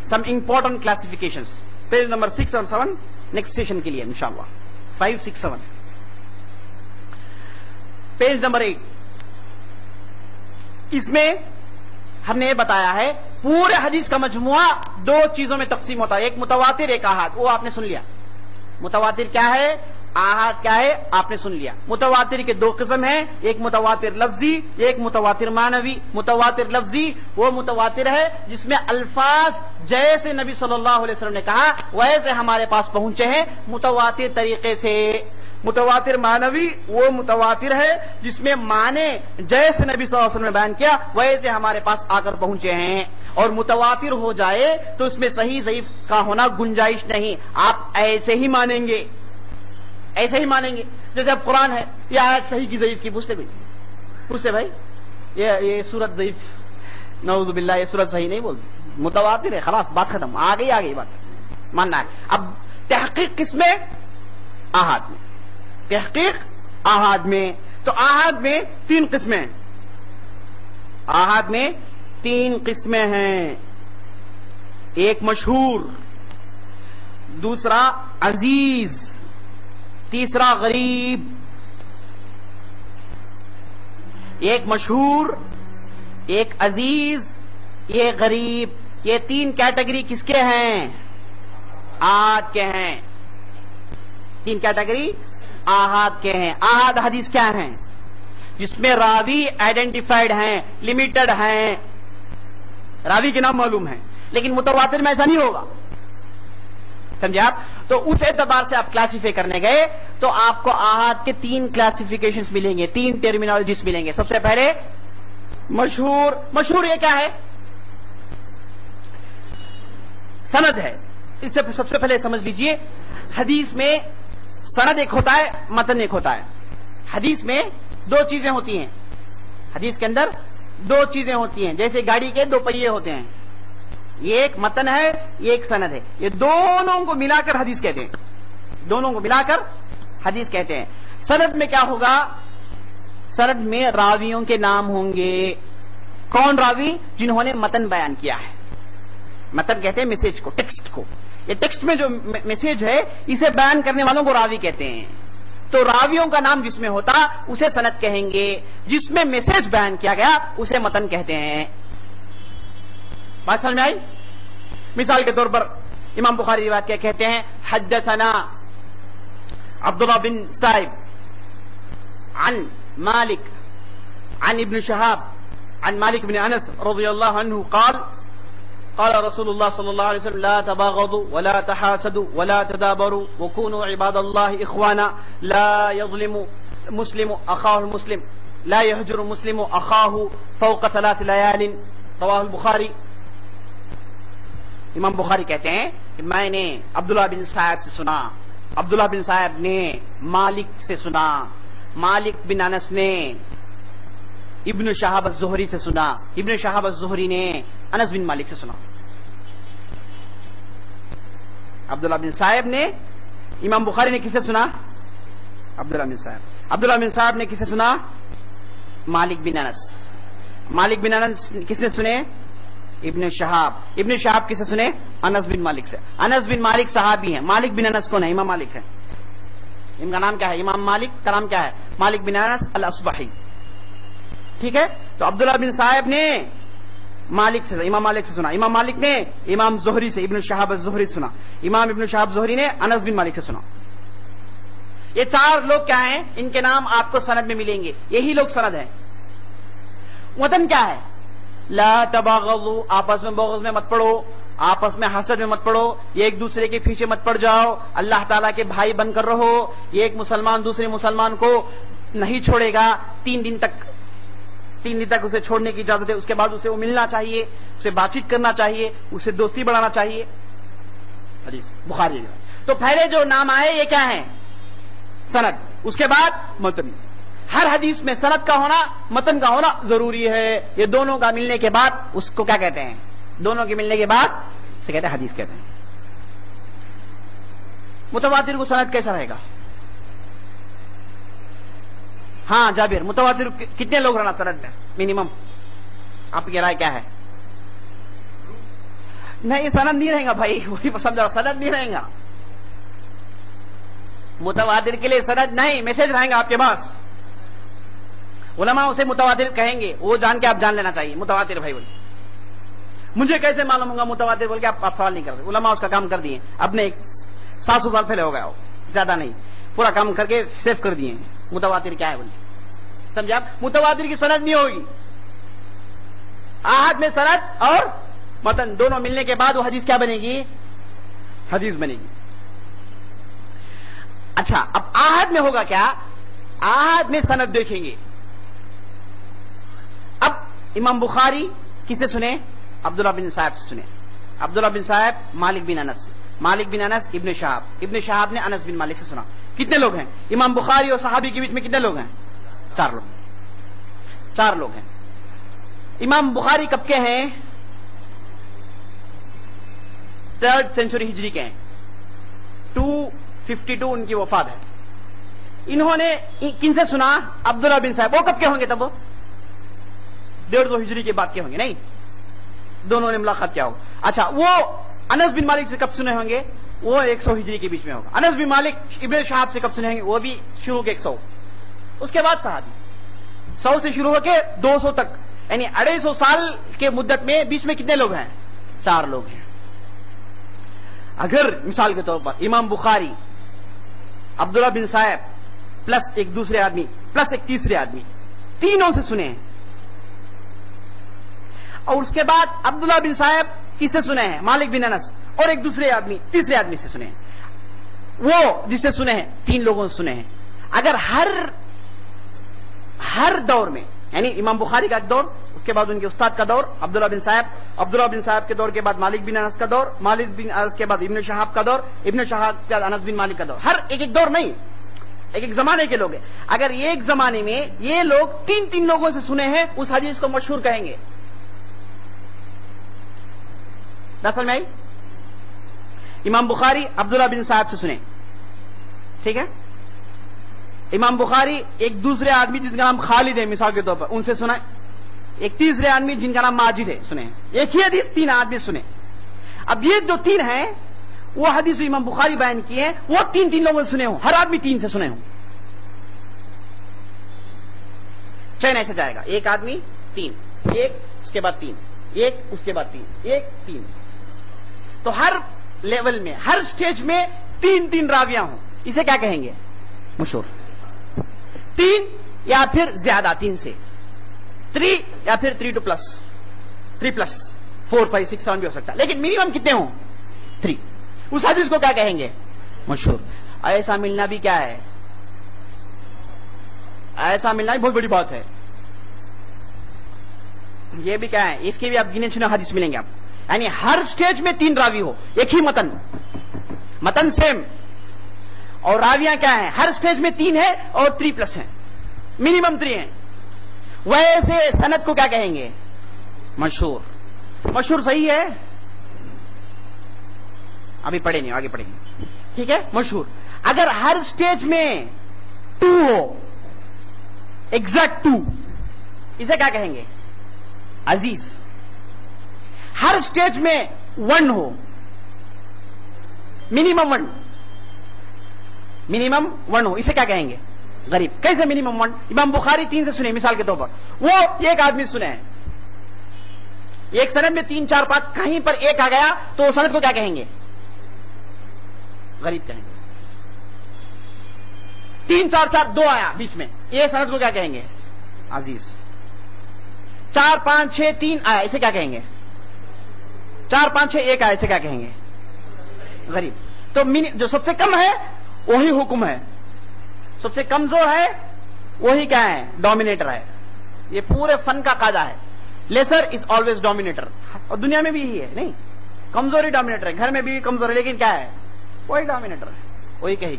Some important classifications page number 6 اور 7 نیکسٹ سیشن کے لیے انشاءاللہ 5, 6, 7 پیج نمبر 8. اس میں ہم نے یہ بتایا ہے پورے حدیث کا مجموعہ 2 چیزوں میں تقسیم ہوتا ہے. ایک متواتر، ایک احاد. وہ آپ نے سن لیا. متواتر کیا ہے، احاد کیا ہے آپ نے سن لیا. متواتر کے 2 قسم ہیں، ایک متواتر لفظی، ایک متواتر معنوی. متواتر لفظی وہ متواتر ہے جس میں الفاظ جیسے نبی صلی اللہ علیہ وسلم نے کہا ویسے ہمارے پاس پہنچے ہیں متواتر طریقے سے. متواتر معنوی وہ متواتر ہے جس میں معنی جیسے نبی صلی اللہ علیہ وسلم نے بیان کیا ویسے ہمارے پاس آ کر پہنچے ہیں. اور متواتر ہو جائے تو اس میں صحیح ضعیف کا ہونا گنجائش نہیں. آپ ایسے ہی مانیں گے، ایسے ہی مانیں گے. جیسے اب قرآن ہے یہ آیت صحیح کی ضعیف کی پوچھتے بھائی یہ سورت ضعیف نعوذ باللہ یہ سورت صحیح نہیں بولتی، متواتر ہے خلاص بات ختم. آ گئی بات ماننا ہے. اب تحقیق کس میں؟ احاد میں. تحقیق احاد میں. تو احاد میں 3 قسمیں ہیں. احاد میں 3 قسمیں ہیں. ایک مشہور، دوسرا عزیز، تیسرا غریب. ایک مشہور، ایک عزیز، یہ غریب. یہ 3 کیٹیگری کس کے ہیں؟ احاد کے ہیں. 3 کیٹیگری احاد کے ہیں. احاد حدیث کیا ہیں؟ جس میں راوی آئیڈینٹیفائڈ ہیں، لمیٹڈ ہیں، راوی کے نام معلوم ہیں. لیکن متواتر میں ایسا نہیں ہوگا. سمجھے آپ؟ تو اس اعتبار سے آپ کلاسیفائی کرنے گئے تو آپ کو احاد کے 3 کلاسیفیکیشنز ملیں گے، 3 ٹرمینالوجیز ملیں گے. سب سے پہلے مشہور. مشہور یہ کیا ہے؟ سند ہے. اس سے سب سے پہلے سمجھ لیجئے حدیث میں سند ایک ہوتا ہے، متن ایک ہوتا ہے. حدیث میں 2 چیزیں ہوتی ہیں. حدیث کے اندر 2 چیزیں ہوتی ہیں. جیسے گاڑی کے 2 پہیے ہوتے ہیں. یہ ایک متن ہے، یہ ایک سند ہے، یہ دونوں کو ملا کر حدیث کہتے ہیں، دونوں کو ملا کر حدیث کہتے ہیں۔ سند میں کیا ہوگا؟ سند میں راویوں کے نام ہوں گے۔ کون راوی؟ جنہوں نے متن بیان کیا ہے۔ متن کہتے ہیں میسج کو، ٹیکسٹ کو۔ یہ ٹیکسٹ میں جو میسج ہے اسے بیان کرنے والوں کو راوی کہتے ہیں۔ تو راویوں کا نام جس میں ہوتا اسے سند کہیں گے، جس میں میسج بیان کیا گیا اسے متن کہتے ہیں۔ بات سمجھ میں آئی؟ مثال کے طور پر امام بخاری روایت کیا کہتے ہیں؟ حدثنا عبداللہ بن صائب عن مالک عن ابن شہاب عن مالک بن انس رضی اللہ عنہ قال قال رسول اللہ صلی اللہ علیہ وسلم لا تباغضوا ولا تحاسدوا ولا تدابروا وكونوا عباد الله اخوانا لا يظلم مسلم اخاه المسلم لا يهجر مسلم اخاه فوق 3 ليال رواه البخاری۔ امام بخاری کہتے ہیں کہ میں نے عبداللہ بن صائب سے سنا، عبداللہ بن صائب نے مالک سے سنا، مالک بن انس نے ابن شہاب الزہری سے سنا، ابن شہاب الزہری نے انس بن مالک سے سنا۔ عبداللہ بن صائب نے، امام بخاری نے کسے سنا؟ عبداللہ بن صائب۔ عبداللہ بن صائب نے کسے سنا؟ مالک بن انس۔ مالک بن انس کس نے سنے؟ ابن شہاب۔ ابن شہاب کسے سنے؟ انس بن مالک سے۔ انس بن مالک صحابی ہیں۔ مالک بن انس کون ہے؟ امام مالک ہے۔ ان کا نام کیا ہے؟ امام مالک کا نام کیا ہے؟ مالک بن انس الاصبحی۔ ٹھیک ہے، تو عبداللہ بن صائب نے مالک سے، امام مالک سے سنا، امام مالک نے امام زہری سے، ابن شہاب الزہری سنا، امام ابن شہاب زہری نے انس بن مالک سے سنا۔ یہ 4 لوگ کیا ہیں؟ ان کے نام آپ کو سند میں ملیں گے، یہی لوگ سند ہیں۔ متن کیا ہے؟ لا تباغضوا، آپس میں بغض میں مت پڑو، آپس میں حسد میں مت پڑو، یہ ایک دوسرے کے پیچھے مت پڑ جاؤ، اللہ تعالیٰ کے بھائی بن کر رہو، یہ ایک مسلمان دوسرے مسلمان کو نہیں چھوڑے گا 3 دن تک اسے چھوڑنے کی اجازت ہے، اس کے بعد اسے وہ ملنا چاہیے، اسے بات چیت کرنا چاہیے، اسے دوستی بڑھانا چاہیے۔ حدیث بخاری۔ تو پہلے جو نام آئے یہ کیا ہے؟ سند، اس کے بعد متن۔ ہر حدیث میں سند کا ہونا، متن کا ہونا ضروری ہے۔ یہ دونوں کا ملنے کے بعد اس کو کیا کہتے ہیں؟ دونوں کے ملنے کے بعد اسے کہتے ہیں حدیث کہتے ہیں۔ متواتر کو سند کیسا رہے گا؟ ہاں جابر، متواتر کتنے لوگ رہنا سند میں منیمم؟ آپ کی رائے کیا ہے؟ نہیں، سند نہیں رہے گا بھائی، وہی سمجھا، سند نہیں رہے گا متواتر کے لیے۔ سند نہیں، میسج رہے گا آپ کے پاس۔ علماء اسے متواتر کہیں گے، وہ جان کے آپ جان لینا چاہیے متواتر بھائی بول۔ مجھے کیسے معلوم ہوگا متواتر بول کے آپ سوال نہیں کرتے۔ علماء اس کا کام کر دیے، اب نے 700 سال پہلے ہو گیا، زیادہ نہیں، پورا کام کر کے سیو کر دیے متواتر کیا ہے بول۔ سمجھا؟ متواتر کی سند نہیں ہوگی، آحاد میں سند اور متن دونوں ملنے کے بعد وہ حدیث کیا بنے گی؟ حدیث بنے گی۔ اچھا، اب آحاد میں ہوگا کیا؟ آحاد میں سند دیکھیں گے۔ اب امام بخاری کسے سنے؟ عبداللہ بن صائب سے سنے۔ عبداللہ بن صائب مالک بن انس، مالک بن انس ابن شہاب، ابن شہاب نے انس بن مالک سے سنا۔ کتنے لوگ ہیں؟ امام بخاری اور صحابی کے بیچ میں کتنے لوگ ہیں؟ 4 لوگ، 4 لوگ ہیں۔ امام بخاری کب کے ہیں؟ 3rd سینچری ہجری کے ہیں، 252 ان کی وفات ہے۔ انہوں نے کن سے سنا؟ عبداللہ بن صائب۔ وہ کب کے ہوں گے؟ تب وہ 150 ہجری کے بعد کے ہوں گے، نہیں، دونوں نے ملاقات کیا ہوگا۔ اچھا، وہ انس بن مالک سے کب سنے ہوں گے؟ وہ 100 ہجری کے بیچ میں ہوگا۔ انس بن مالک ابن شہاب سے کب سنے ہوں گے؟ وہ بھی شروع کے 100، اس کے بعد صحابی 100 سے شروع ہو کے 200 تک، یعنی 250 سال کے مدت میں بیچ میں کتنے لوگ ہیں؟ 4 لوگ ہیں۔ اگر مثال کے طور پر امام بخاری عبداللہ بن صائب پلس ایک دوسرے آدمی پلس ایک تیسرے آدمی، تینوں سے سنے ہیں، اور اس کے بعد عبداللہ بن صائب کس سے سنے ہیں؟ مالک بن انس، اور ایک دوسرے آدمی تیسرے آدمی سے سنے ہیں، وہ جس سے سنے ہیں 3 لوگوں سے سنے ہیں۔ اگر ہر دور میں، یعنی امام بخاری کا ایک دور، اس کے بعد ان کے استاد کا دور عبداللہ بن صائب کے دور کے بعد مالک بن انس کا دور، مالک بن انس کے بعد ابن شہاب کا دور، ابن شہاب کے بعد انس بن مالک کا دور، ہر ایک دور نہیں، ایک زمانے کے لوگ ہیں۔ اگر ایک زمانے میں یہ لوگ 3 لوگوں سے سنے ہیں، اس حدیث کو مشہور کہیں گے۔ اصل میں آئی. امام بخاری عبداللہ بن صاحب سے سنیں, ٹھیک ہے. امام بخاری ایک دوسرے آدمی جن کا نام خالد ہے مثال کے طور پر, ان سے سنا. ایک تیسرے آدمی جن کا نام ماجد ہے, سنیں. ایک ہی حدیث 3 آدمی سنیں. اب یہ جو 3 ہیں وہ حدیث امام بخاری بیان کیے ہیں, وہ 3 لوگوں سے سنے ہوں, ہر آدمی 3 سے سنے ہوں. چین ایسے جائے گا, ایک آدمی 3, ایک اس کے بعد 3, ایک اس کے بعد 3, ایک 3. تو ہر لیول میں, ہر سٹیج میں 3 راویاں ہوں, اسے کیا کہیں گے؟ مشہور. 3 یا پھر زیادہ 3 سے, 3 یا پھر 3 + 3 + 4 5 6 7 بھی ہو سکتا ہے, لیکن منیمم کتنے ہوں؟ 3. اس حدیث کو کیا کہیں گے؟ مشہور. ایسا ملنا بھی کیا ہے؟ ایسا ملنا بھی بہت بڑی بات ہے. یہ بھی کیا ہے؟ اس کے بھی آپ گنے چنے حدیث ملیں گے آپ. یعنی ہر سٹیج میں 3 راوی ہو, ایک ہی متن سیم, اور راویاں کیا ہیں؟ ہر سٹیج میں 3 ہے اور 3+ ہیں, منیمم 3 ہیں. ویسے سند کو کیا کہیں گے؟ مشہور. مشہور صحیح ہے, ابھی پڑھے نہیں, آگے پڑھیں گے, ٹھیک ہے. مشہور. اگر ہر سٹیج میں 2 ہو, ایگزیکٹ 2, اسے کیا کہیں گے؟ عزیز. ہر سٹیج میں 1 ہو, منیمم 1 ہو, اسے کیا کہیں گے؟ غریب. کیسے منیمم 1؟ امام بخاری 3 سے سنے مثال کے طور پر, وہ ایک آدمی سنے ہیں, ایک سند میں 3 4 5 کہیں پر ایک آ گیا تو سند کو کیا کہیں گے؟ غریب کہیں گے. 3 4 4 2 آیا بیچ میں, یہ سند کو کیا کہیں گے؟ عزیز. 4 5 6 3 آیا, اسے کیا کہیں گے؟ 4 5 6 1 آیا, اسے کیا کہیں گے؟ غریب. تو جو سب سے کم ہے وہی حکم ہے, سب سے کمزور ہے وہی کیا ہے؟ ڈومینیٹر ہے. یہ پورے فن کا قاعدہ ہے. لیسر از آلویز ڈومینیٹر, اور دنیا میں بھی یہی ہے. نہیں, کمزور ہی ڈومینیٹر ہے. گھر میں بھی کمزور ہے, لیکن کیا ہے؟ وہی ڈومینیٹر ہے, وہی کہے گی.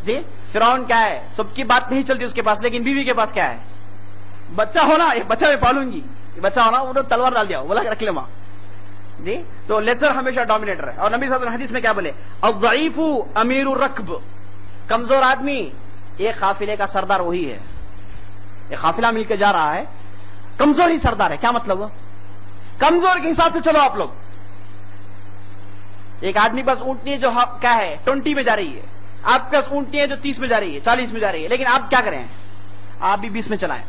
جی فرعون کیا ہے؟ سب کی بات نہیں چلتی اس کے پاس, لیکن بیوی کے پاس کیا ہے؟ بچہ ہونا, ایک بچہ میں پالوں گی, بچہ ہونا, وہ تلوار ڈال دیا, بولا رکھ لے ماں. جی تو لیسر ہمیشہ ڈومینیٹر ہے. اور نبی صلی اللہ علیہ وسلم حدیث میں کیا بولے؟ الضعیف امیر الرکب. کمزور آدمی ایک قافلے کا سردار وہی ہے. ایک قافلہ مل کے جا رہا ہے, کمزور ہی سردار ہے. کیا مطلب؟ کمزور کے حساب سے چلو آپ لوگ. ایک آدمی بس اونٹنی جو کیا ہے 20 میں جا رہی ہے, آپ کے پاس اونٹنی ہے جو 30 میں جا رہی ہے, 40 میں جا رہی ہے, لیکن آپ کیا کریں؟ آپ بھی 20 میں چلائیں.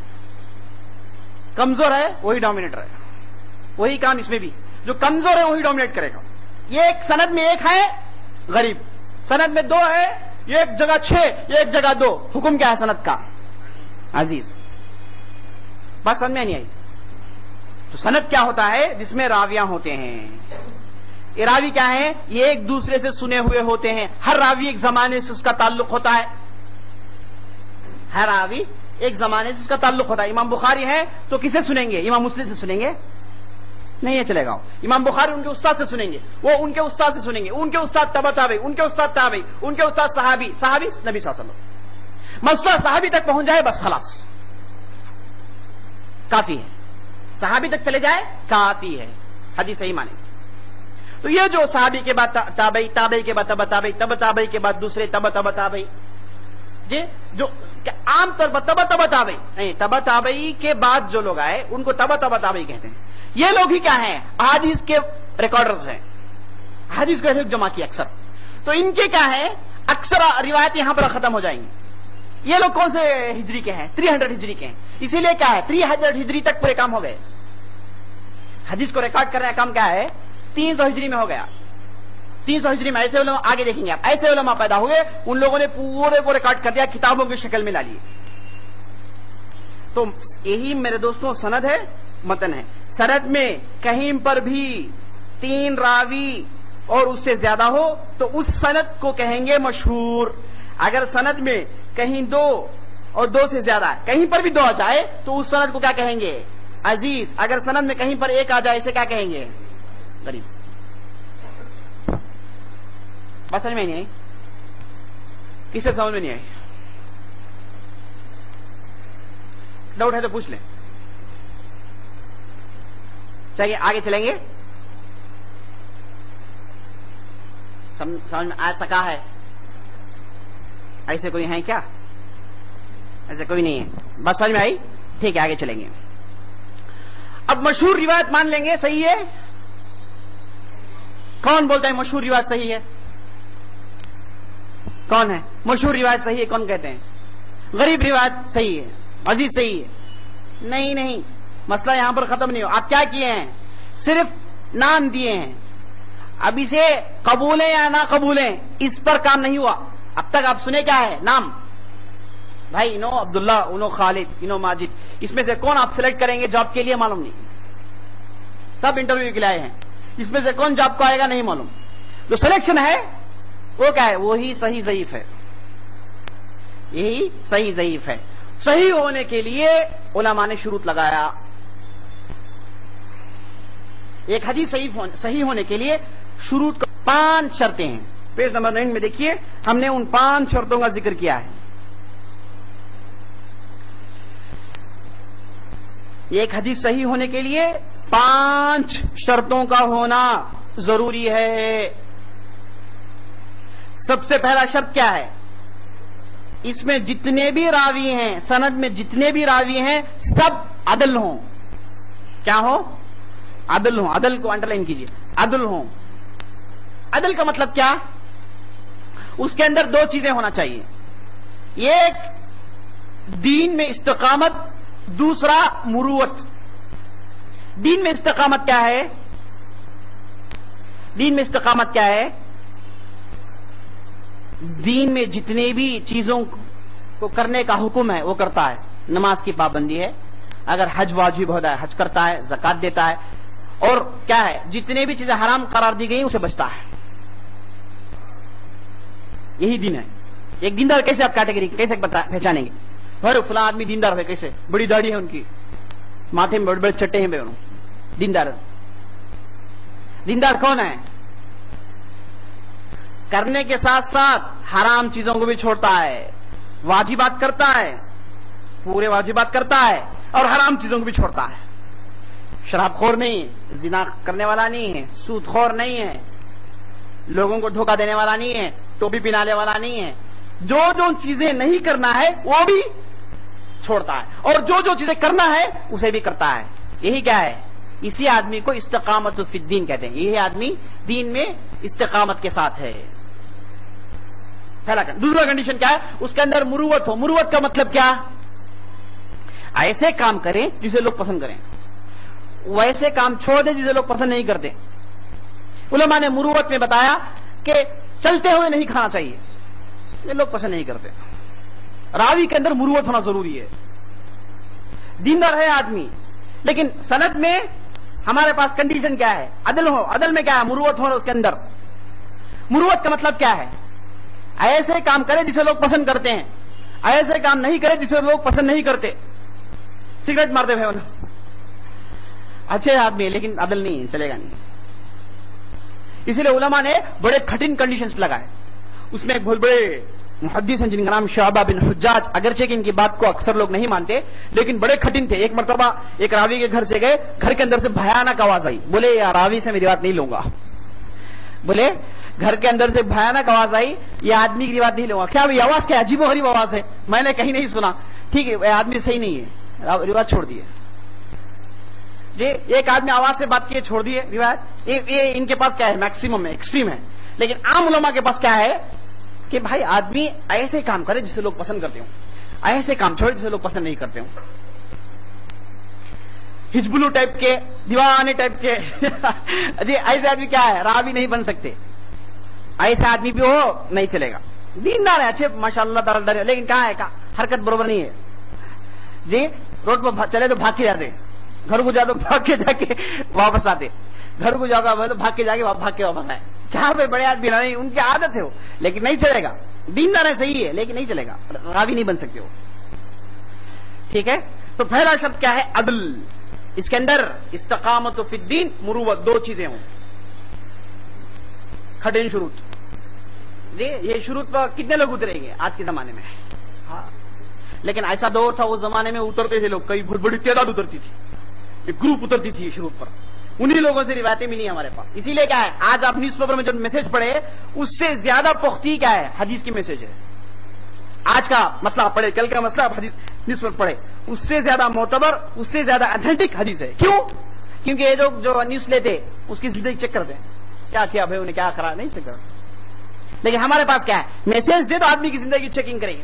کمزور ہے وہی ڈومینیٹر ہے. وہی کام اس میں بھی, جو کمزور ہے وہی ڈومینیٹ کرے گا. یہ ایک سند میں 1 ہے غریب, سند میں 2 ہے, ایک جگہ 6 ایک جگہ 2. حکم کیا ہے سند کا؟ عزیز. بس سمجھ میں نہیں آئی. تو سند کیا ہوتا ہے؟ جس میں راویاں ہوتے ہیں. یہ راوی کیا ہے؟ یہ ایک دوسرے سے سنے ہوئے ہوتے ہیں. ہر راوی ایک زمانے سے اس کا تعلق ہوتا ہے. ہر راوی ایک زمانے سے اس کا تعلق ہوتا ہے. امام بخاری ہے تو کسے سنیں گے؟ امام مسلم سے سنیں گے؟ نہیں, یہ چلے گا. امام بخاری ان کے استاد سے سنیں گے, وہ ان کے استاد سے سنیں گے, ان کے استاد تبع تابعی, ان کے استاد تابعی, ان کے استاد صحابی, صحابی نبی صلی اللہ علیہ وسلم. مسئلہ صحابی تک پہنچ جائے بس خلاص کافی ہے. صحابی تک چلے جائے کافی ہے, حدیث صحیح مانے. تو یہ جو صحابی کے بعد تابعی, تابعی کے بعد تبع تابعی, تبع تابعی کے بعد دوسرے تبع تابعی, جی جو عام طور پر تبع تابعی نہیں, تبع تابعی کے بعد جو لوگ آئے ان کو تبع تابعی کہتے ہیں. یہ لوگ ہی کیا ہیں؟ حدیث کے ریکارڈرز ہیں, حدیث کو جمع کی اکثر. تو ان کے کیا ہے؟ اکثر روایت یہاں پر ختم ہو جائیں گی. یہ لوگ کون سے ہجری کے ہیں؟ 300 ہجری کے ہیں. اسی لیے کیا ہے 300 ہجری تک پورے کام ہو گئے. حدیث کو ریکارڈ کرنے کا کام کیا ہے 300 ہجری میں ہو گیا. 300 ہجری میں ایسے علماء آگے دیکھیں گے آپ, ایسے علماء پیدا ہوئے, ان لوگوں نے پورے کو ریکارڈ کر دیا, کتابوں کی شکل میں لا لیے. تو یہی میرے دوستوں سند ہے, متن ہے. سند میں کہیں پر بھی 3 راوی اور اس سے زیادہ ہو تو اس سند کو کہیں گے مشہور. اگر سند میں کہیں 2 اور 2 سے زیادہ, کہیں پر بھی 2 آ جائے تو اس سند کو کیا کہیں گے؟ عزیز. اگر سند میں کہیں پر 1 آ جائے اسے کیا کہیں گے؟ غریب. بس سمجھ میں نہیں آئی؟ کسے سمجھ میں نہیں آئی؟ ڈاؤٹ ہے تو پوچھ لیں. چلیے آگے چلیں گے. سمجھ میں آ سکا ہے؟ ایسے کوئی ہیں کیا؟ ایسے کوئی نہیں ہے. بس سمجھ میں آئی؟ ٹھیک ہے، آگے چلیں گے. اب مشہور روایت مان لیں گے صحیح ہے. کون بولتا ہے مشہور روایت صحیح ہے؟ کون ہے مشہور روایت صحیح ہے؟ کون کہتے ہیں؟ غریب روایت صحیح ہے، عزیز صحیح ہے. نہیں، مسئلہ یہاں پر ختم نہیں ہو. آپ کیا کیے ہیں؟ صرف نام دیے ہیں. اب اسے قبولیں یا نہ قبولیں اس پر کام نہیں ہوا. اب تک آپ سنے کیا ہے؟ نام. بھائی انو عبداللہ، انو خالد، انو ماجد، اس میں سے کون آپ سلیکٹ کریں گے جاب کے لیے؟ معلوم نہیں. سب انٹرویو کے لیے آئے ہیں، اس میں سے کون جاب کو آئے گا نہیں معلوم. جو سلیکشن ہے وہ کیا ہے؟ وہی صحیح ضعیف ہے. یہی صحیح ضعیف ہے. صحیح ہونے کے لیے علماء نے شروط لگایا. ایک حدیث صحیح ہونے کے لیے شروط 5 شرطیں ہیں. پیج نمبر 9 میں دیکھیے، ہم نے ان 5 شرطوں کا ذکر کیا ہے. ایک حدیث صحیح ہونے کے لیے 5 شرطوں کا ہونا ضروری ہے. سب سے پہلا شرط کیا ہے؟ اس میں جتنے بھی راوی ہیں، سند میں جتنے بھی راوی ہیں، سب عدل ہوں. کیا ہو؟ عدل ہوں. عدل کو انڈر لائن کیجیے. عدل ہوں. عدل کا مطلب کیا؟ اس کے اندر 2 چیزیں ہونا چاہیے. ایک دین میں استقامت، دوسرا مروت. دین میں استقامت کیا ہے؟ دین میں استقامت کیا ہے؟ دین میں جتنے بھی چیزوں کو کرنے کا حکم ہے وہ کرتا ہے. نماز کی پابندی ہے، اگر حج واجب ہوتا ہے حج کرتا ہے، زکات دیتا ہے، اور کیا ہے جتنے بھی چیزیں حرام قرار دی گئی اسے بچتا ہے. یہی دین ہے. ایک دیندار کیسے آپ کیٹیگری کیسے پہچانیں گے؟ بھائی فلاں آدمی دیندار ہے. کیسے؟ بڑی داڑھی ہے ان کی، ماتھے میں بڑے بڑے چٹے ہیں. دیندار. دیندار کون ہے؟ کرنے کے ساتھ ساتھ حرام چیزوں کو بھی چھوڑتا ہے، واجبات کرتا ہے، پورے واجبات کرتا ہے، اور حرام چیزوں کو بھی چھوڑتا ہے. شراب خور نہیں ہے، زنا کرنے والا نہیں ہے، سود خور نہیں ہے، لوگوں کو دھوکہ دینے والا نہیں ہے، ٹوپی پہنانے والا نہیں ہے. جو چیزیں نہیں کرنا ہے وہ بھی چھوڑتا ہے، اور جو چیزیں کرنا ہے اسے بھی کرتا ہے. یہی کیا ہے؟ اسی آدمی کو استقامت فی الدین کہتے ہیں. یہی آدمی دین میں استقامت کے ساتھ ہے. پہلا. دوسرا کنڈیشن کیا ہے؟ اس کے اندر مروت ہو. مروت کا مطلب کیا؟ ایسے کام کریں جسے لوگ پسند کریں، ویسے کام چھوڑ دیں جسے لوگ پسند نہیں کرتے. علماء نے مروت میں بتایا کہ چلتے ہوئے نہیں کھانا چاہیے، یہ لوگ پسند نہیں کرتے. راوی کے اندر مروت ہونا ضروری ہے. دیندار ہے آدمی، لیکن سند میں ہمارے پاس کنڈیشن کیا ہے؟ عدل ہو. عدل میں کیا ہے؟ مروت ہو. اس کے اندر مروت کا مطلب کیا ہے؟ ایسے کام کرے جسے لوگ پسند کرتے ہیں، ایسے کام نہیں کرے جسے لوگ پسند نہیں کرتے. سگریٹ مارتے ہوئے اچھے آدمی ہے لیکن عدل نہیں ہے، چلے گا نہیں. اسی لیے علماء نے بڑے کٹھن کنڈیشنز لگائے. اس میں ایک بہت بڑے محدث ہیں جن کا نام شعبہ بن حجاج، اگرچہ کہ ان کی بات کو اکثر لوگ نہیں مانتے لیکن بڑے کٹھن تھے. ایک مرتبہ ایک راوی کے گھر سے گئے، گھر کے اندر سے بھیانک آواز آئی. بولے یا راوی سے میری بات نہیں لوں گا. بولے گھر کے اندر سے بھیانک آواز آئی، یہ آدمی کی بات نہیں لوں گا. کیا بھائی آواز کیا عجیب و غریب آواز ہے، میں نے کہیں نہیں سنا. ٹھیک ہے یہ آدمی صحیح نہیں ہے، روایت چھوڑ دیے. جی ایک آدمی آواز سے بات کیے چھوڑ دیے روایت. یہ ان کے پاس کیا ہے؟ میکسیمم ہے، ایکسٹریم ہے. لیکن عام علماء کے پاس کیا ہے کہ بھائی آدمی ایسے کام کرے جسے لوگ پسند کرتے ہوں، ایسے کام چھوڑے جسے لوگ پسند نہیں کرتے ہوں. ہجبلو ٹائپ کے، دیوانے ٹائپ کے جی ایسے آدمی کیا ہے؟ راوی نہیں بن سکتے. ایسے آدمی بھی ہو نہیں چلے گا. دیندار ہے، اچھے ماشاء اللہ تعالی، لیکن کہاں ہے حرکت برابر نہیں ہے. جی روڈ پہ چلے تو بھاگ کے جاتے، گھر کو جا تو بھاگ کے جا کے واپس آتے، گھر کو جاؤ گا تو بھاگ کے جا کے بھاگ کے واپس آئے. کیا پہ بڑے آدمی نہیں، ان کی عادت ہے وہ، لیکن نہیں چلے گا. دیندار ہے صحیح ہے لیکن نہیں چلے گا، راوی نہیں بن سکتے وہ. ٹھیک ہے. تو پہلا شرط کیا ہے؟ عدل. اس کے اندر استقامت فی الدین، مروت، 2 چیزیں ہوں. کھٹین شروط. جی یہ شروط پر کتنے لوگ اتریں گے آج کے زمانے میں؟ ہاں لیکن ایسا دور تھا اس زمانے میں اترتے تھے لوگ، کئی بہت بڑی تعداد اترتی تھی، ایک گروپ اترتی تھی شروط پر. انہی لوگوں سے روایتیں ملی ہمارے پاس. اسی لیے کیا ہے آج آپ نیوز پیپر میں جو میسج پڑھے اس سے زیادہ پختی کیا ہے حدیث کی میسج ہے. آج کا مسئلہ آپ پڑھے, کل کا مسئلہ آپ حدیث نیوز پیپر پڑھے, اس سے زیادہ معتبر, اس سے زیادہ اتھینٹک حدیث ہے. کیوں؟ کیونکہ یہ جو نیوز لیتے اس کی زندگی چیک کرتے ہیں, کیا کیا بھائی انہیں, کیا کرا, نہیں چیک کرتے. لیکن ہمارے پاس کیا ہے میسج سے تو آدمی کی زندگی چیکنگ کریں گے,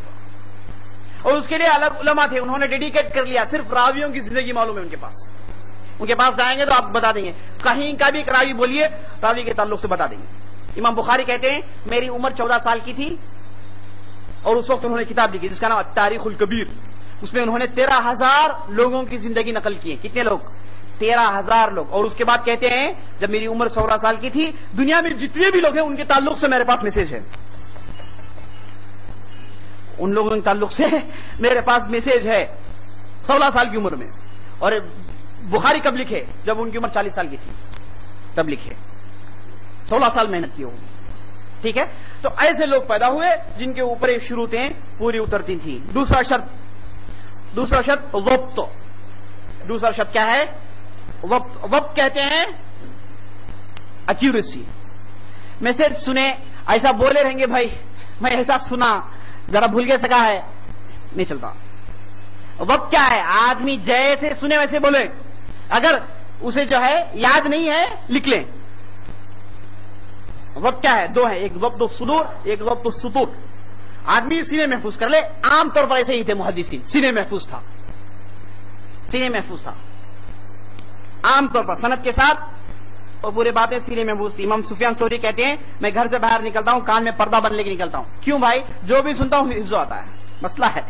اور اس کے لیے الگ علماء تھے, انہوں نے ڈیڈیکیٹ کر لیا, صرف راویوں کی زندگی معلوم ہے ان کے پاس جائیں گے تو آپ بتا دیں گے, کہیں کا بھی راوی بولیے راوی کے تعلق سے بتا دیں گے. امام بخاری کہتے ہیں میری عمر 14 سال کی تھی اور اس وقت انہوں نے کتاب لکھی جس کا نام تاریخ الکبیر. اس میں انہوں نے 13,000 لوگوں کی زندگی نقل کی ہے. کتنے لوگ؟ 13,000 لوگ. اور اس کے بعد کہتے ہیں جب میری عمر 16 سال کی تھی دنیا میں جتنے بھی لوگ ہیں ان کے تعلق سے میرے پاس میسج ہے, ان لوگوں کے تعلق سے میرے پاس میسج ہے 16 سال کی عمر میں. اور بخاری کب لکھے؟ جب ان کی عمر 40 سال کی تھی تب لکھے, 16 سال محنت کی ہوگی. ٹھیک ہے, تو ایسے لوگ پیدا ہوئے جن کے اوپر یہ شروطیں پوری اترتی تھیں. دوسرا شرط وقت. دوسرا شرط کیا ہے؟ وقت کہتے ہیں ایکوریسی. میسج سنے ایسا بولے رہیں گے بھائی میں ایسا سنا ذرا بھول کے سکا ہے, نہیں چلتا. وقت کیا ہے؟ آدمی جیسے سنے ویسے بولے, اگر اسے جو ہے یاد نہیں ہے لکھ لیں. وقت کیا ہے؟ دو ہے, ایک ضبط الصدور, ایک ضبط السطور. آدمی سینے محفوظ کر لے. عام طور پر ایسے ہی تھے محدثین, سینے محفوظ تھا عام طور پر سند کے ساتھ, اور پورے باتیں سینے محفوظ تھی. امام سفیان ثوری کہتے ہیں میں گھر سے باہر نکلتا ہوں کان میں پردہ بن لے کے نکلتا ہوں. کیوں بھائی؟ جو بھی سنتا ہوں حفظ آتا ہے. مسئلہ ہے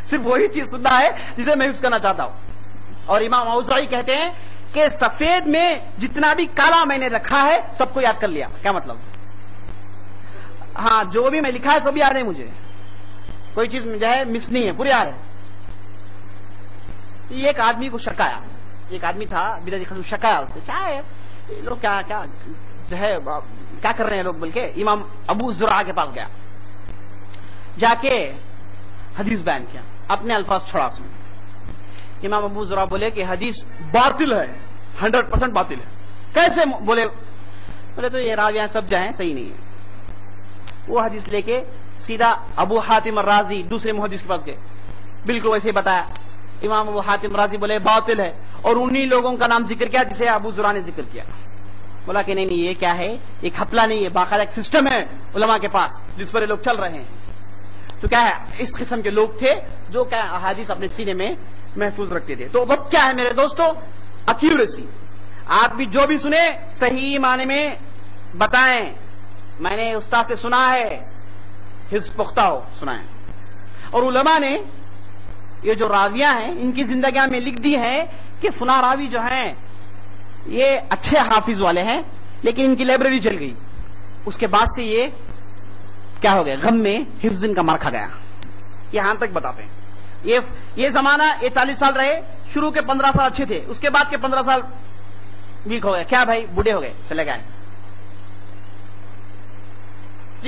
صرف وہی چیز سننا ہے جسے میں حفظ کرنا چاہتا ہوں. اور امام اوزاعی کہتے ہیں کہ سفید میں جتنا بھی کالا میں نے رکھا ہے سب کو یاد کر لیا. کیا مطلب؟ ہاں جو بھی میں لکھا ہے سب یاد ہے مجھے, کوئی چیز جو ہے مس نہیں ہے, پوری یاد ہے. یہ ایک آدمی کو شک آیا, ایک آدمی تھا بدعتی خطیب, شک آیا اس سے کیا ہے لوگ کیا جو ہے کیا کر رہے ہیں لوگ, بلکہ امام ابو زرع کے پاس گیا, جا کے حدیث بیان کیا, اپنے الفاظ چھوڑا اس میں. امام ابو زرع بولے کہ حدیث باطل ہے, 100% باطل ہے. کیسے بولے؟ بولے تو یہ راویاں سب جو ہیں صحیح نہیں ہے. وہ حدیث لے کے سیدھا ابو حاتم الرازی دوسرے محدث کے پاس گئے, بالکل ویسے ہی بتایا. امام ابو حاتم الرازی بولے باطل ہے, اور انہی لوگوں کا نام ذکر کیا جسے ابو زرع نے ذکر کیا. بولا کہ نہیں یہ کیا ہے, ایک حپلہ نہیں ہے, باقاعدہ ایک سسٹم ہے علماء کے پاس جس پر یہ لوگ چل رہے ہیں. تو کیا ہے اس قسم کے لوگ تھے جو کیا احادیث اپنے سینے میں محفوظ رکھتے تھے. تو وقت کیا ہے میرے دوستو؟ ایکوریسی. آپ بھی جو بھی سنے صحیح معنی میں بتائیں. میں نے استاد سے سنا ہے, حفظ پختہ ہو سنا ہے. اور علماء نے یہ جو راویاں ہیں ان کی زندگیاں میں لکھ دی ہے کہ فلاں راوی جو ہیں یہ اچھے حافظ والے ہیں لیکن ان کی لائبریری چل گئی, اس کے بعد سے یہ کیا ہو گیا, غم میں حفظ ان کا مار کھا گیا. یہاں تک بتاتے ہیں. یہ زمانہ یہ 40 سال رہے, شروع کے 15 سال اچھے تھے, اس کے بعد کے 15 سال ویک ہو گئے. کیا بھائی بوڑھے ہو گئے, چلے گئے.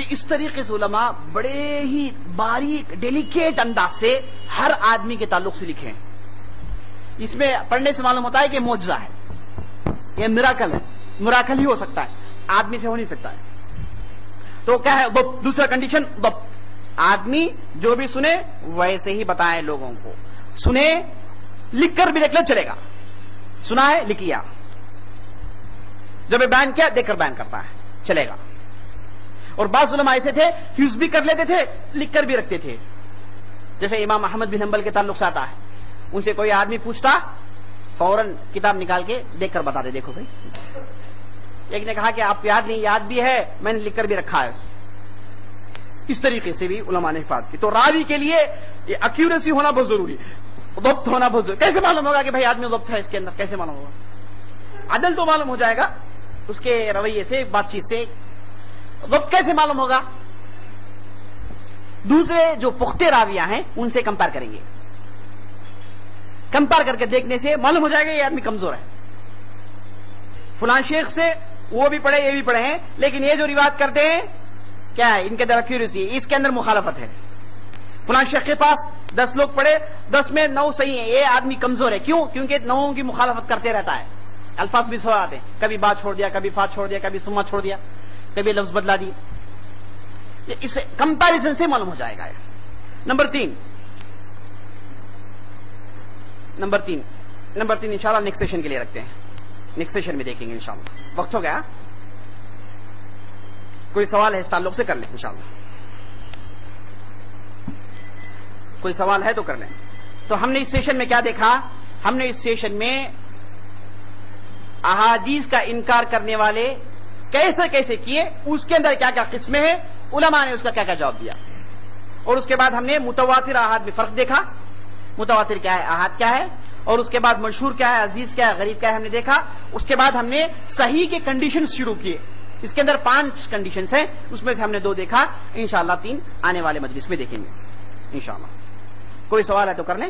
اس طریقے سے علماء بڑے ہی باریک ڈیلیکیٹ انداز سے ہر آدمی کے تعلق سے لکھے. اس میں پڑھنے سے معلوم ہوتا ہے کہ معجزہ ہے, یہ میراکل ہے, میراکل ہی ہو سکتا ہے, آدمی سے ہو نہیں سکتا ہے. تو کیا ہے دوسرا کنڈیشن ضبط. آدمی جو بھی سنے ویسے ہی بتائیں لوگوں کو. سنے لکھ کر بھی رکھ لے چلے گا, سنا ہے لکھ لیا, جب بیان کیا دیکھ کر بیان کرتا ہے چلے گا. اور بعض علماء ایسے تھے حفظ بھی کر لیتے تھے لکھ کر بھی رکھتے تھے, جیسے امام احمد بن حنبل کے تعلق سے آتا ہے. ان سے کوئی آدمی پوچھتا فوراً کتاب نکال کے دیکھ کر بتا دے, دیکھو بھائی. ایک نے کہا کہ آپ یاد نہیں, یاد بھی ہے میں نے لکھ کر بھی رکھا ہے. اس طریقے سے بھی علماء نے حفاظت کی. تو راوی کے لیے ایکوریسی ہونا بہت ضروری ہے, ضبط ہونا بہت ضروری. کیسے معلوم ہوگا کہ بھائی آدمی ضبط ہے اس کے اندر؟ کیسے معلوم ہوگا؟ عدل تو معلوم ہو جائے گا اس کے رویے سے, بات چیت سے. ضبط کیسے معلوم ہوگا؟ دوسرے جو پختہ راویاں ہیں ان سے کمپیئر کریں گے. کمپیئر کر کے دیکھنے سے معلوم ہو جائے گا یہ آدمی کمزور ہے. فلاں شیخ سے وہ بھی پڑھے یہ بھی پڑھے ہیں, لیکن یہ جو روایت کرتے ہیں کیا ہے ان کے اندر ایکوریسی, اس کے اندر مخالفت ہے. فلاں شیخ کے پاس 10 لوگ پڑھے, 10 میں 9 صحیح ہیں, یہ آدمی کمزور ہے. کیوں؟ کیونکہ 9 کی مخالفت کرتے رہتا ہے. الفاظ بھی سو آتے ہیں، کبھی با چھوڑ دیا، کبھی فا چھوڑ دیا، کبھی سما چھوڑ دیا، کبھی لفظ بدلا دی. اس کمپیریزن سے معلوم ہو جائے گا. نمبر تین انشاءاللہ نیکسٹ سیشن کے لیے رکھتے ہیں. نیکسٹ سیشن میں دیکھیں گے انشاءاللہ. وقت ہو گیا. کوئی سوال ہے اس تعلق سے کر لیں انشاءاللہ. کوئی سوال ہے تو کر لیں. تو ہم نے اس سیشن میں کیا دیکھا؟ ہم نے اس سیشن میں احادیث کا انکار کرنے والے کیسے کیسے کیے، اس کے اندر کیا کیا قسمیں ہیں، علماء نے اس کا کیا کیا جواب دیا. اور اس کے بعد ہم نے متواتر احاد میں فرق دیکھا، متواتر کیا ہے، احاد کیا ہے، اور اس کے بعد مشہور کیا ہے، عزیز کیا ہے، غریب کیا ہے، ہم نے دیکھا. اس کے بعد ہم نے صحیح کے کنڈیشنز شروع کیے. اس کے اندر 5 کنڈیشنز ہیں، اس میں سے ہم نے 2 دیکھا. انشاءاللہ 3 آنے والے مجلس میں دیکھیں گے انشاءاللہ. کوئی سوال ہے تو کر لیں.